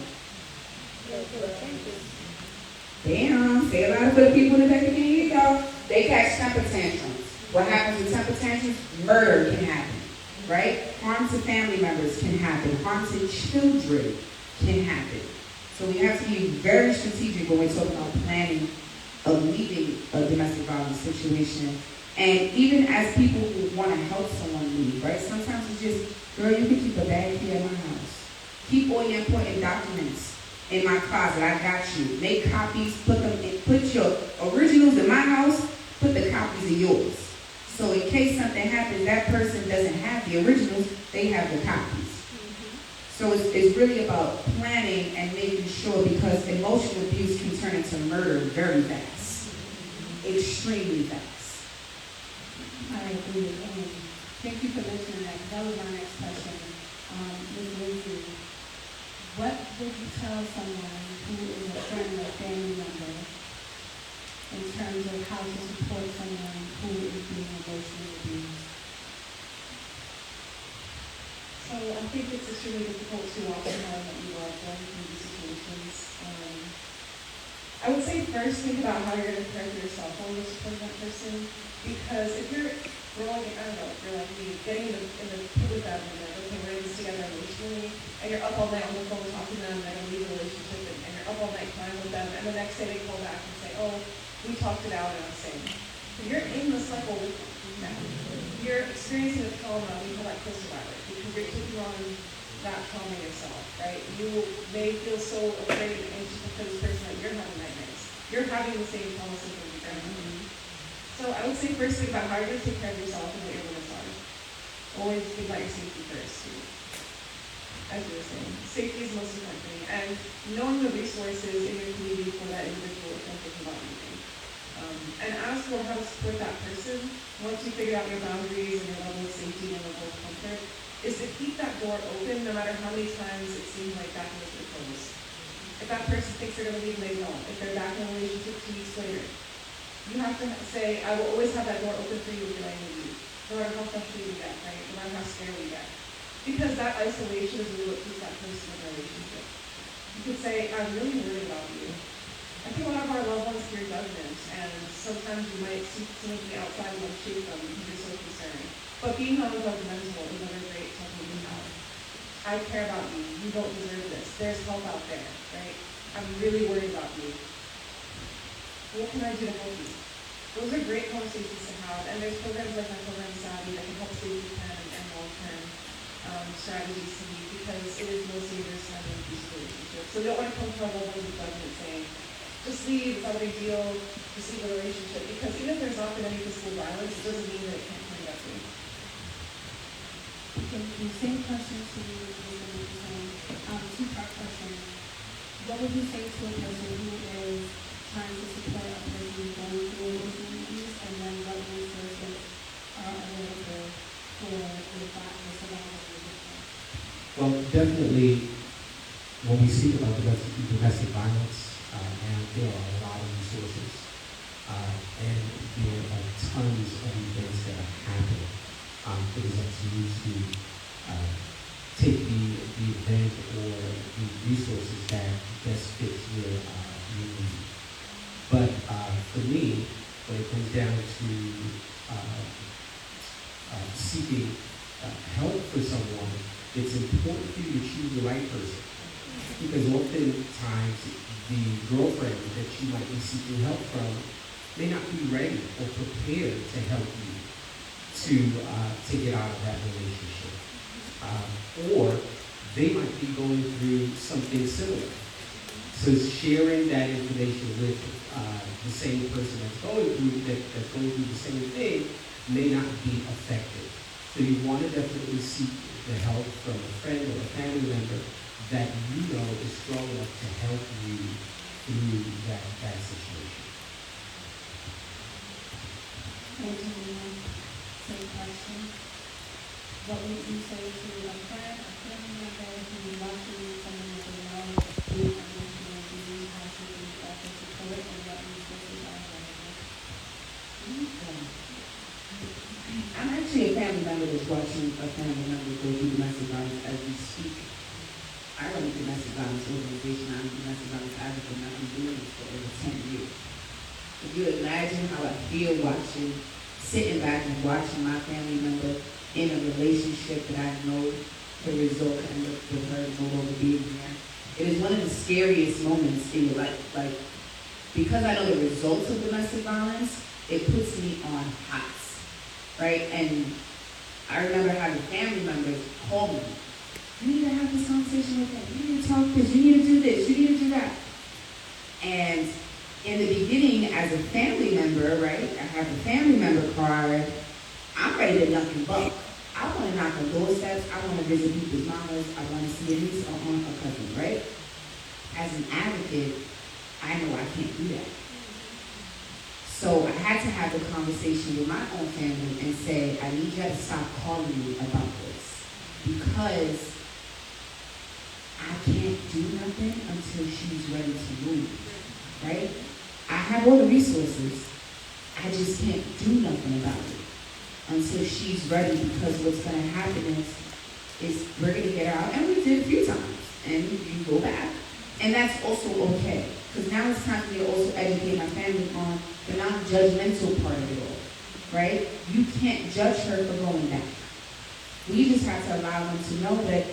Damn, say about it for the people in the back again. Here you go. They catch temper tantrums. What happens with temper tantrums? Murder can happen, right? Harm to family members can happen. Harm to children can happen. So we have to be very strategic when we're talking about planning of leaving a domestic violence situation. And even as people who want to help someone leave, right? Sometimes it's just, girl, you can keep a bag key at my house. Keep all your important documents in my closet. I got you. Make copies, put your originals in my house, put the copies in yours. So in case something happens, that person doesn't have the originals, they have the copies. So it's really about planning and making sure, because emotional abuse can turn into murder very fast. Extremely fast. I agree. Thank you for mentioning that, 'cause that was my next question. Ms. Lindsay, what would you tell someone who is a friend or family member in terms of how to support someone who is being emotionally abused? So I think it's extremely difficult to often know that you are going through these situations. I would say first think about how you're going to care for yourself while you're supporting that person. Because if you're growing, I don't know, if you're like me, getting in the pool with them and like, okay, we're in this together emotionally, and you're up all night on the phone talking to them, and don't leave the relationship, and you're up all night crying with them, and the next day they call back and say, oh, we talked it out and I'm saying, so you're in the cycle with them now. You're experiencing a trauma, we call that co-survivor, because you're taking on that trauma yourself, right? You may feel so afraid and anxious because this person that you're having nightmares. You're having the same trauma symptoms you're having. So I would say first think about how you're going to take care of yourself and what your limits are. Always think about your safety first, too. As you were saying, safety is the most important thing. And knowing the resources in your community for that individual is one thing about anything. And as for how to support that person, once you figure out your boundaries and your level of safety and level of comfort, is to keep that door open no matter how many times it seems like that door is closed. If that person thinks they're going to leave, they don't. If they're back in a relationship 2 weeks later, you have to say, I will always have that door open for you if you're ready to leave. No matter how frustrated we get, right? No matter how scared we get. Because that isolation is really what keeps that person in a relationship. You could say, I'm really worried about you. I think a lot of our loved ones fear judgment, and sometimes you might see someone from the outside and want to shake them because you're so concerned. But being non-judgmental is another great technique we have. I care about you. You don't deserve this. There's help out there, right? I'm really worried about you. What can I do to help you? Those are great conversations to have, and there's programs like my program Savvy that can help safety plan and long-term strategies to you, because it is most dangerous time in these relationships. So you don't want to come to our loved ones with judgment saying, just leave, it's not a big deal, just leave the relationship, because even if there's not been any physical violence, it doesn't mean that it can't turn ugly. Thank you. Same question to you, Ms. Lindsay. Two-part question. What would you say to a person who is trying to support a person going through emotional abuse, and then what resources are available for the survivors of the victim? Well, definitely, when we speak about domestic violence, now there are a lot of resources, and there are tons of events that are happening. It is up to you to take the event or the resources that best fits your need. But for me, when it comes down to seeking help for someone, it's important for you to choose the right person. Because oftentimes, the girlfriend that you might be seeking help from may not be ready or prepared to help you to get out of that relationship. or they might be going through something similar. So sharing that information with the same person that's going through the same thing may not be effective. So you want to definitely seek the help from a friend or a family member that you know is strong enough to help you through that situation. Angelina, same question. What would you say to a friend, a family member who is watching someone that they know being emotional abuse, how to offer support, and what resources are available? I'm actually a family member that's watching a family member go through domestic violence as we speak. I run a domestic violence organization. I'm a domestic violence advocate, and I've been doing this for over 10 years. If you imagine how I feel sitting back and watching my family member in a relationship that I know the result can end up with her no longer being there. It is one of the scariest moments in your life. Like, because I know the results of domestic violence, it puts me on hots, right? And I remember having family members call me. You need to have this conversation with them. You need to talk this. You need to do this. You need to do that. And in the beginning, as a family member, right, I have a family member card. I'm ready to knock and buck. I want to knock on doorsteps. I want to visit people's mamas. I want to see a niece or aunt or cousin, right? As an advocate, I know I can't do that. So I had to have the conversation with my own family and say, I need you to stop calling me about this because I can't do nothing until she's ready to move, right? I have all the resources. I just can't do nothing about it until she's ready, because what's going to happen is we're going to get her out, and we did a few times, and you go back, and that's also okay, because now it's time for me to also educate my family on the non-judgmental part of it all, right? You can't judge her for going back. We just have to allow them to know that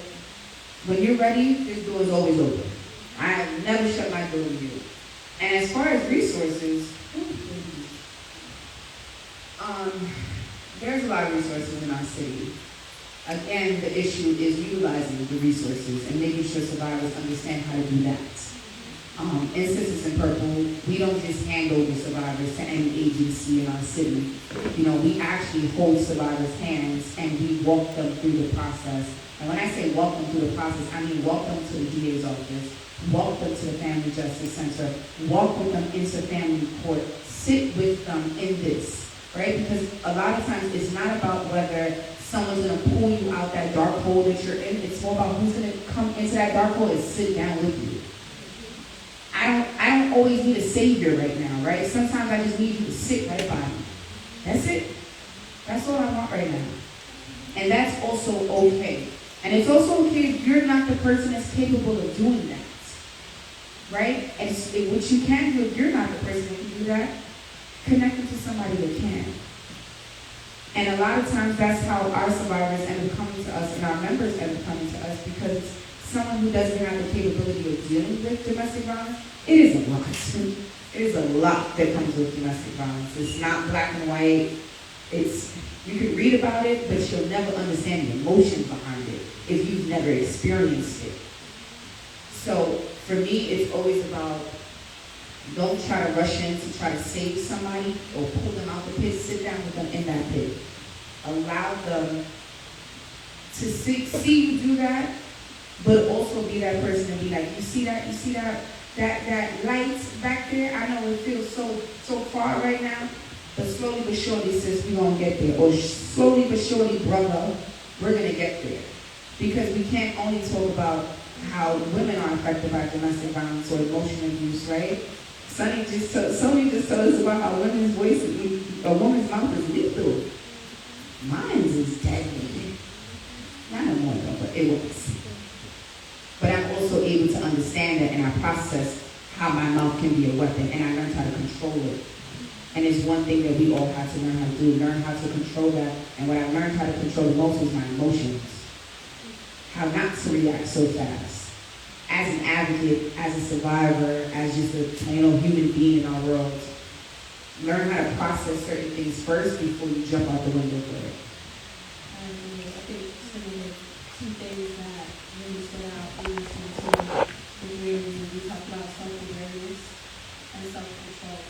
when you're ready, this door is always open. I have never shut my door to you. And as far as resources, there's a lot of resources in our city. Again, the issue is utilizing the resources and making sure survivors understand how to do that. In Sisters in Purple, we don't just hand over survivors to any agency in our city. You know, we actually hold survivors' hands and we walk them through the process. And when I say walk them through the process, I mean walk them to the DA's office, walk them to the Family Justice Center, walk with them into family court, sit with them in this, right? Because a lot of times it's not about whether someone's going to pull you out that dark hole that you're in. It's more about who's going to come into that dark hole and sit down with you. I don't always need a savior right now, right? Sometimes I just need you to sit right by me. That's it. That's all I want right now. And that's also okay. And it's also okay if you're not the person that's capable of doing that, right? And what you can do if you're not the person that can do that, connect to somebody that can. And a lot of times that's how our survivors end up coming to us and our members end up coming to us, because it's someone who doesn't have the capability of dealing with domestic violence. It is a lot. It is a lot that comes with domestic violence. It's not black and white. You can read about it, but you'll never understand the emotion behind it if you've never experienced it. So for me, it's always about, don't try to rush in to try to save somebody or pull them out the pit. Sit down with them in that pit. Allow them to see you do that, but also be that person and be like, you see that light back there? I know it feels so far right now, but slowly but surely, sis, we're going to get there. Or slowly but surely, brother, we're going to get there. Because we can't only talk about how women are affected by domestic violence or emotional abuse, right? Sonny just told us about how women's voices, a woman's mouth is lethal. Mine is deadly. Not no more though, but it was. But I'm also able to understand it, and I process how my mouth can be a weapon, and I learned how to control it. And it's one thing that we all have to learn how to do, learn how to control that. And what I learned how to control the most was my emotions. How not to react so fast. As an advocate, as a survivor, as just a plain old human being in our world, learn how to process certain things first before you jump out the window for it. I think two things that really stood out in this one too. We talked about self-awareness and self-control.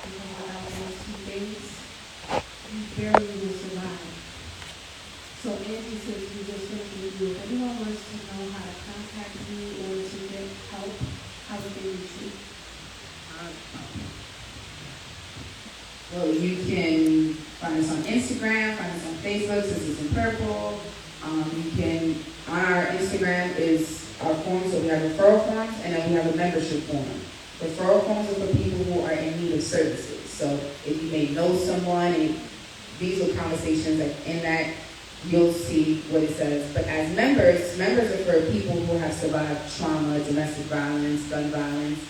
Because without those two things, you barely will survive. So Angie, since we just finished with you, if anyone wants to know how to contact you or to get help, how would they reach you? Well, you can find us on Instagram, find us on Facebook, Sisters in Purple. You can, on our Instagram is our forms, so we have referral forms, and then we have a membership form. Referral forms are for people who are in need of services. So if you may know someone, and these are conversations that in that you'll see what it says. But as members are for people who have survived trauma, domestic violence, gun violence.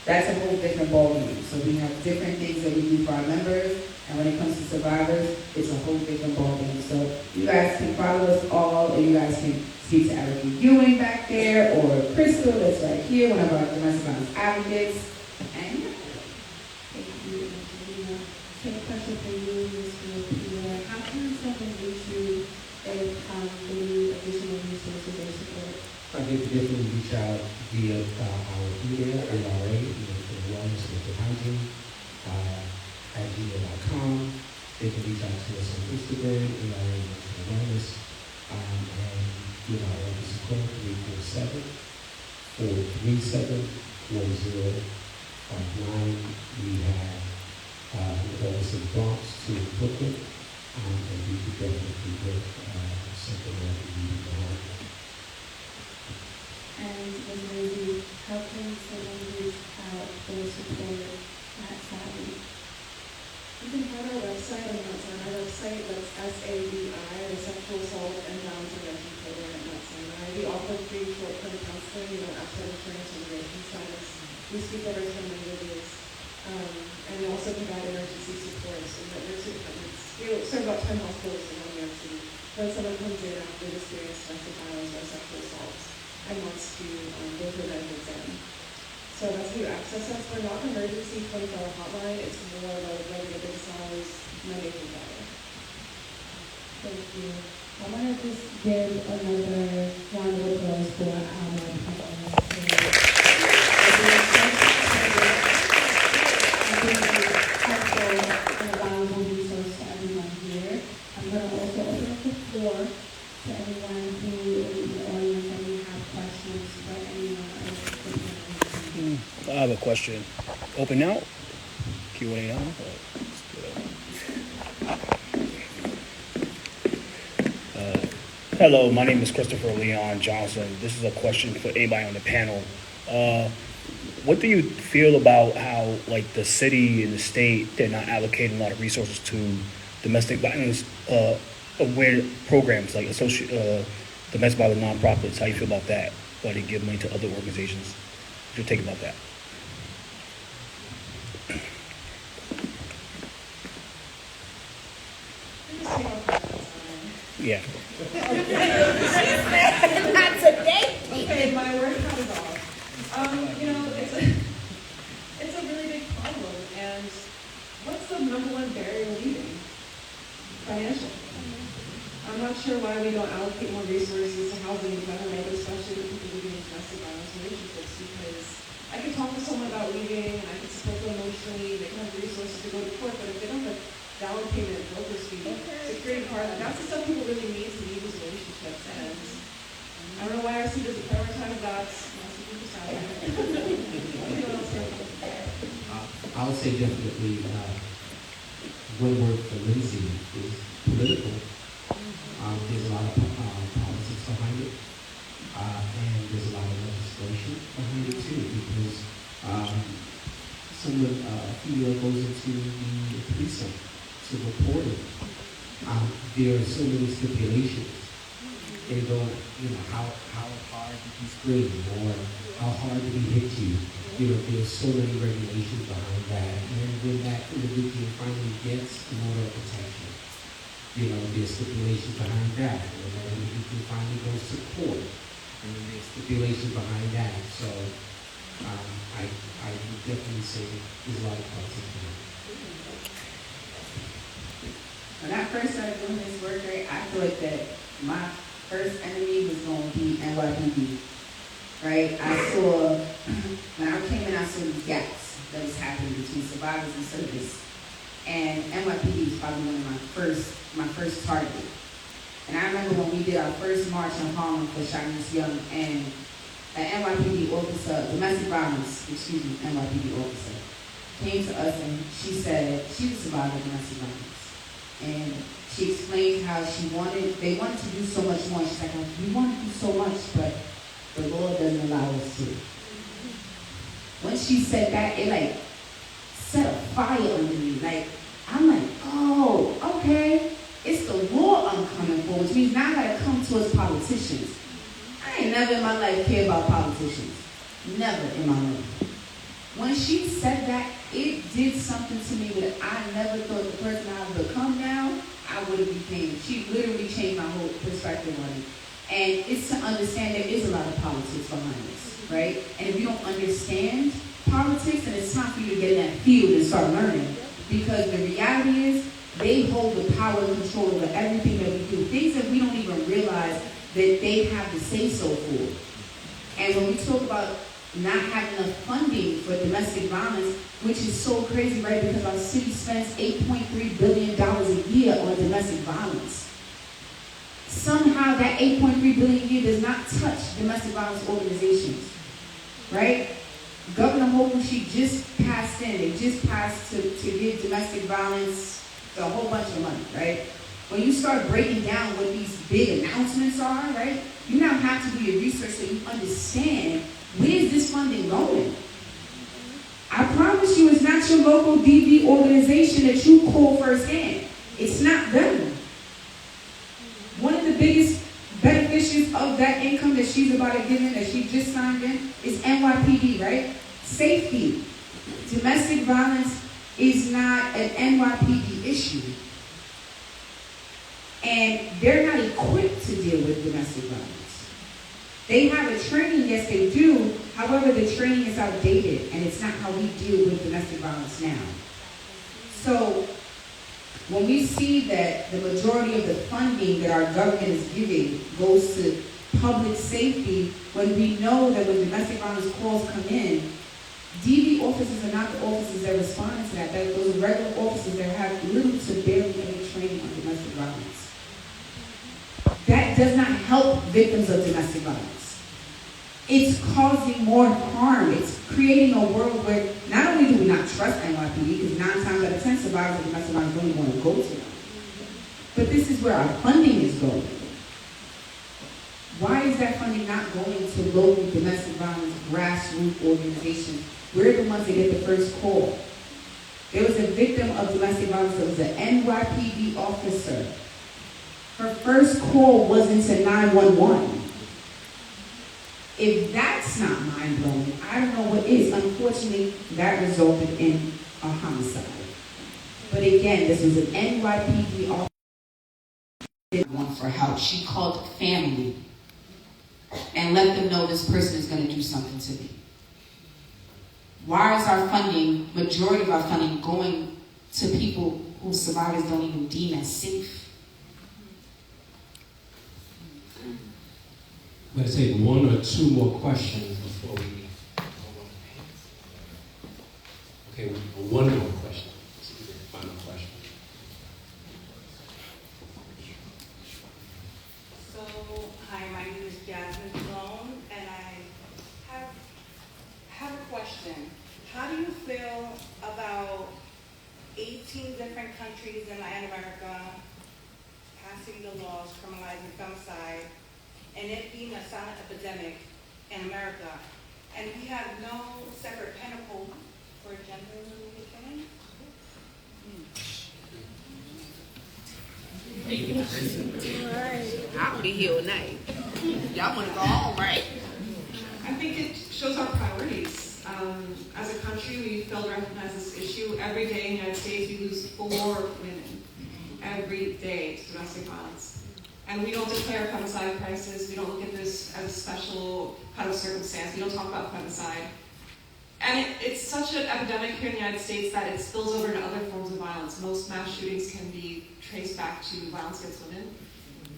That's a whole different ballgame. So we have different things that we do for our members, and when it comes to survivors, it's a whole different ballgame. So you guys can follow us all, or you guys can speak to Erica Ewing back there, or Crystal that's right here, one of our domestic violence advocates. And yeah. Thank you, Angelina. Same question for you, Mr. Peter. How can someone reach you if they need additional resources or support? I can definitely reach out via our email, LRA, wellness and hygiene, at gmail.com. They can reach out to us on Instagram, LRA Wellness, and give our office a call, 347-437-1059. We have an office in Bronx to Brooklyn, and we could definitely get something that we need to have. And Ms. Lindsay, how can someone reach out for support at Savvy? You can find our website, and that's on our website, that's SAVI, the Sexual Assault and Violence Prevention Program at Mount Sinai. We offer free short-term counseling, outside insurance and relation status. We speak over 10 languages. And we also provide emergency support, so that emergency departments, we serve about 10 hospitals in New York City. When someone comes in after experienced domestic violence or sexual assault and wants to go through that exam. So that's how you access us. We're not an emergency 24-hour hotline. It's more like regular business hours, Monday through Friday. Thank you. I want to just give another round of applause for our performance. I think it's helpful and a valuable resource for everyone here. I'm going to also open up the floor to everyone who is in the audience and may have questions for anyone else. I have a question. Open now? Q&A now? Hello, my name is Christopher Leon Johnson. This is a question for anybody on the panel. What do you feel about how, like, the city and the state, they're not allocating a lot of resources to domestic violence aware programs, like domestic violence nonprofits? How you feel about that? Why they give money to other organizations? What do you think about that? Yeah. Okay, my word comes off. It's a really big problem, and what's the number one barrier leaving? Financial. I'm not sure why we don't allocate more resources to housing in general, especially the people living in domestic violence relationships, because I can talk to someone about leaving, and I can support them emotionally, they can have resources to go to court, but if they don't have down payment, broker's fee, security card, that's the stuff people really need to leave these relationships, and I don't know why our city doesn't prioritize that. I would say definitely one word for Lindsay is political. There's a lot of politics behind it, and there's a lot of legislation behind it too, because a female goes into the precinct to report it. There are so many stipulations. They go, how hard did you scream, or how hard did he hit you? There's so many regulations behind that. And when that individual finally gets an order of protection, there's stipulations behind that. And then the individual finally goes to court, and then there's stipulations behind that. So I would definitely say there's a lot of politics behind it. When I first started doing this work, I thought that my first enemy was going to be NYPD, right? I saw, when I came in, I saw these gaps that was happening between survivors and service. And NYPD was probably one of my first target. And I remember when we did our first march in Harlem for Shanice Young, and an NYPD officer, NYPD officer, came to us and she said she was a survivor of domestic violence. And she explained how they wanted to do so much more. She's like, we want to do so much, but the law doesn't allow us to. When she said that, it like set a fire under me. Like, I'm like, oh, okay. It's the law I'm coming for, which means now I gotta come towards politicians. I ain't never in my life cared about politicians. Never in my life. When she said that, it did something to me that I never thought the person I would become now, I would have became. She literally changed my whole perspective on it. And it's to understand there is a lot of politics behind this, right? And if you don't understand politics, then it's time for you to get in that field and start learning. Because the reality is, they hold the power and control over everything that we do. Things that we don't even realize that they have to say so for. And when we talk about not having enough funding for domestic violence, which is so crazy, right? Because our city spends $8.3 billion a year on domestic violence. Somehow that $8.3 billion a year does not touch domestic violence organizations, right? Governor Hochul, she just passed to give domestic violence a whole bunch of money, right? When you start breaking down what these big announcements are, right, you now have to do your research so you understand where's this funding going. I promise you it's not your local DV organization that you call firsthand. It's not them. One of the biggest beneficiaries of that income that she's about to give in, that she just signed in, is NYPD, right? Safety. Domestic violence is not an NYPD issue. And they're not equipped to deal with domestic violence. They have a training, yes they do, however the training is outdated and it's not how we deal with domestic violence now. So when we see that the majority of the funding that our government is giving goes to public safety, when we know that when domestic violence calls come in, DV officers are not the officers that respond to that. Those are regular officers that have little to barely any training on domestic violence. That does not help victims of domestic violence. It's causing more harm. It's creating a world where not only do we not trust NYPD, because 9 times out of 10 survivors of domestic violence don't even want to go to them, but this is where our funding is going. Why is that funding not going to local domestic violence grassroots organizations? We're the ones that get the first call. There was a victim of domestic violence that was an NYPD officer. Her first call wasn't to 911. If that's not mind-blowing, I don't know what is. Unfortunately, that resulted in a homicide. But again, this was an NYPD officer that wanted for help. She called family and let them know this person is going to do something to me. Why is our funding, majority of our funding, going to people who survivors don't even deem as safe? I'm going to take 1 or 2 more questions before we okay, one more question. Final question. So, hi, my name is Jasmine Sloan, and I have a question. How do you feel about 18 different countries in Latin America passing the laws criminalizing femicide, and it being a silent epidemic in America, and we have no separate penal code for gender-related killing? I'll be here all night. Y'all want to go home, right? I think it shows our priorities. As a country, we fail to recognize this issue. Every day in the United States, we lose 4 women. Every day to domestic violence. And we don't declare femicide crisis. We don't look at this as a special kind of circumstance. We don't talk about femicide. And it's such an epidemic here in the United States that it spills over into other forms of violence. Most mass shootings can be traced back to violence against women.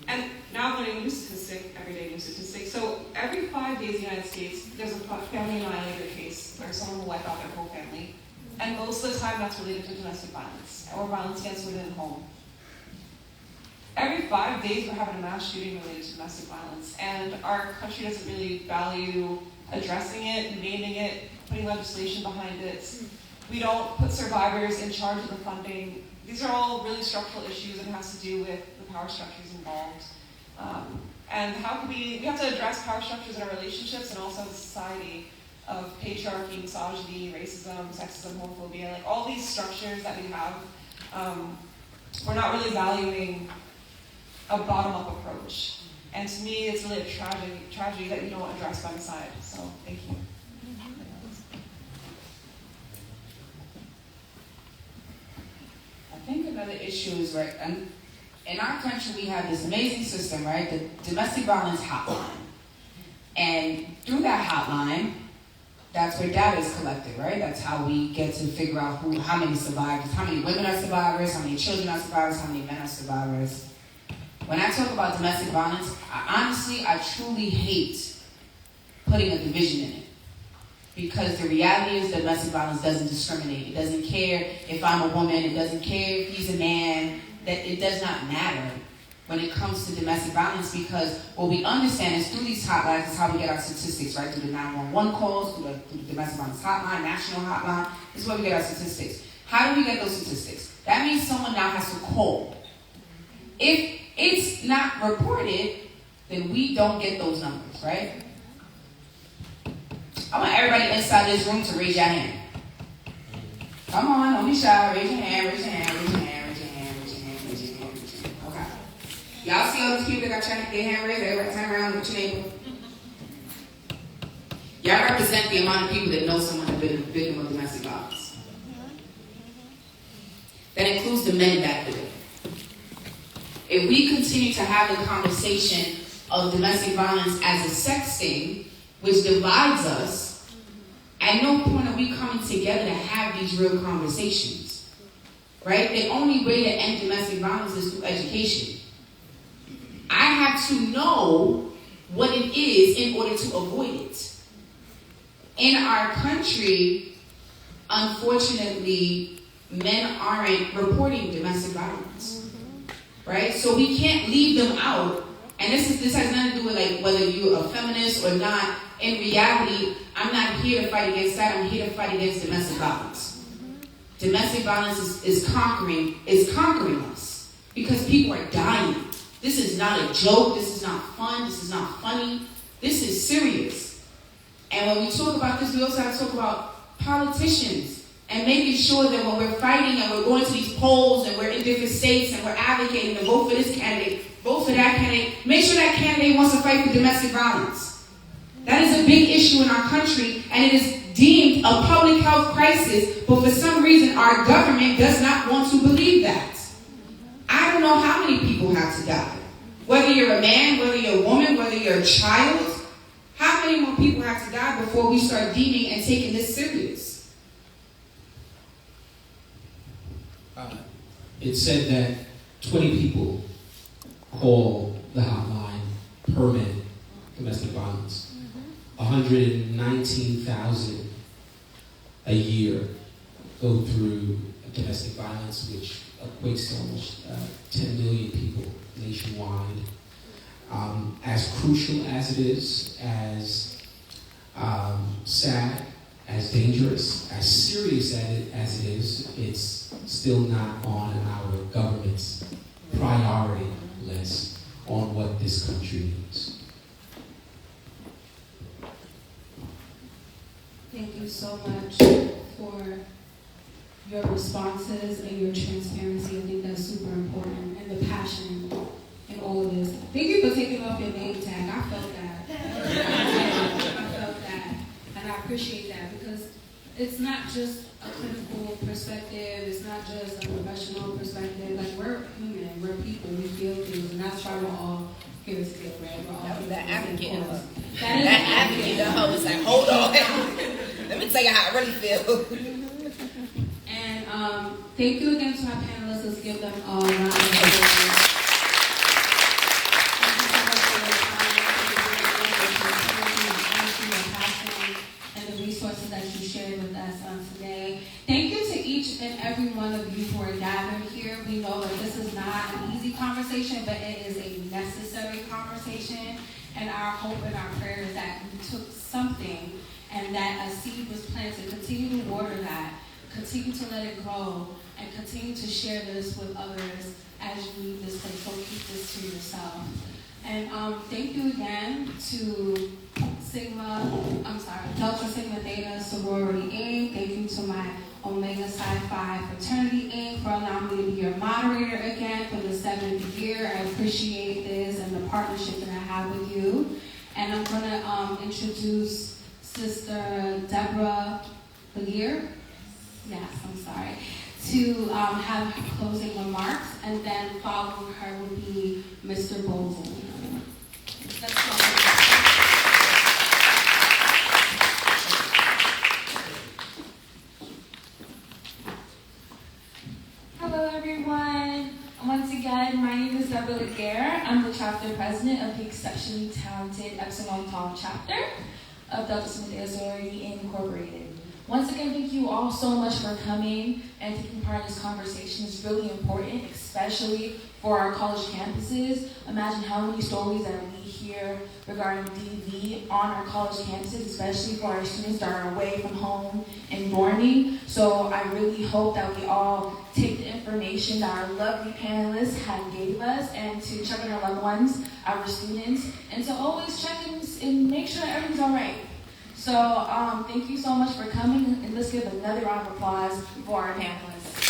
And now I'm learning a new statistic, everyday new statistic. So every 5 days in the United States, there's a family annihilator case where someone will wipe out their whole family. And most of the time that's related to domestic violence or violence against women in the home. Every 5 days we're having a mass shooting related to domestic violence. And our country doesn't really value addressing it, naming it, putting legislation behind it. We don't put survivors in charge of the funding. These are all really structural issues and it has to do with the power structures involved. And how can we have to address power structures in our relationships and also as a society of patriarchy, misogyny, racism, sexism, homophobia, like all these structures that we have, we're not really valuing a bottom-up approach. And to me, it's really a tragedy that we don't address by the side. So, thank you. I think another issue is, right, in our country we have this amazing system, right, the domestic violence hotline. And through that hotline, that's where data is collected, right? That's how we get to figure out how many survivors, how many women are survivors, how many children are survivors, how many men are survivors. When I talk about domestic violence, I truly hate putting a division in it. Because the reality is domestic violence doesn't discriminate. It doesn't care if I'm a woman. It doesn't care if he's a man. That it does not matter when it comes to domestic violence, because what we understand is through these hotlines is how we get our statistics, right? Through the 911 calls, through the domestic violence hotline, national hotline. This is where we get our statistics. How do we get those statistics? That means someone now has to call. If it's not reported, then we don't get those numbers, right? I want everybody inside this room to raise your hand. Come on, don't be shy. Raise your hand, raise your hand, raise your hand, raise your hand, raise your hand, raise your hand, raise your hand. Okay. Y'all see all these people that got their hand raised? Everybody turn around with your neighbor. Y'all represent the amount of people that know someone has been a victim of domestic violence. That includes the men back there. If we continue to have the conversation of domestic violence as a sex thing, which divides us, at no point are we coming together to have these real conversations, right? The only way to end domestic violence is through education. I have to know what it is in order to avoid it. In our country, unfortunately, men aren't reporting domestic violence, right? So we can't leave them out. And this has nothing to do with like whether you're a feminist or not. In reality, I'm not here to fight against that. I'm here to fight against domestic violence. Domestic violence is conquering us because people are dying. This is not a joke. This is not fun. This is not funny. This is serious. And when we talk about this, we also have to talk about politicians and making sure that when we're fighting and we're going to these polls and we're in different states and we're advocating to vote for this candidate, vote for that candidate, make sure that candidate wants to fight for domestic violence. That is a big issue in our country, and it is deemed a public health crisis, but for some reason our government does not want to believe that. I don't know how many people have to die. Whether you're a man, whether you're a woman, whether you're a child, how many more people have to die before we start deeming and taking this serious? It said that 20 people call the hotline per minute, domestic violence. 119,000 a year go through domestic violence, which equates to almost 10 million people nationwide. As crucial as it is, as sad, as dangerous, as serious as it is, it's still not on our government's priority list on what this country needs. Thank you so much for your responses and your transparency. I think that's super important, and the passion in all of this. Thank you for taking off your name tag. I felt that. I felt that, and I appreciate that, because it's not just a clinical perspective. It's not just a professional perspective. Like, we're human. We're people. We feel things, and that's why we're all here together, right? We're all That advocate in her. That advocate in her was like, hold on. Let me tell you how I really feel. And thank you again to our panelists. Let's give them a round of applause. shared with us today. Thank you to each and every one of you who are gathered here. We know that this is not an easy conversation, but it is a necessary conversation. And our hope and our prayer is that you took something and that a seed was planted. Continue to water that. Continue to let it grow. And continue to share this with others as you leave this place. Don't keep this to yourself. And thank you again to Delta Sigma Theta Sorority Inc. Thank you to my Omega Psi Phi Fraternity Inc. for allowing me to be your moderator again for the 7th year. I appreciate this and the partnership that I have with you. And I'm going to introduce Sister Deborah Begier. Yes, I'm sorry. To have closing remarks, and then following her will be Mr. Bolden. Let's go. Hello, everyone. Once again, my name is Deborah Laguerre. I'm the chapter president of the exceptionally talented Epsilon Tau chapter of Delta Sigma Theta Sorority Incorporated. Once again, thank you all so much for coming and taking part in this conversation. It's really important, especially for our college campuses. Imagine how many stories that we hear regarding DV on our college campuses, especially for our students that are away from home and mourning. So I really hope that we all take the information that our lovely panelists have gave us and to check on our loved ones, our students, and to always check and make sure that everything's all right. So thank you so much for coming, and let's give another round of applause for our panelists.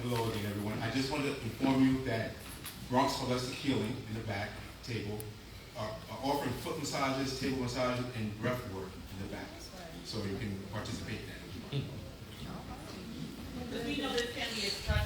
Hello again, everyone. I just wanted to inform you that Bronx Holistic Healing in the back table are offering foot massages, table massages, and breath work in the back. So you can participate in that. Because we know this family is trying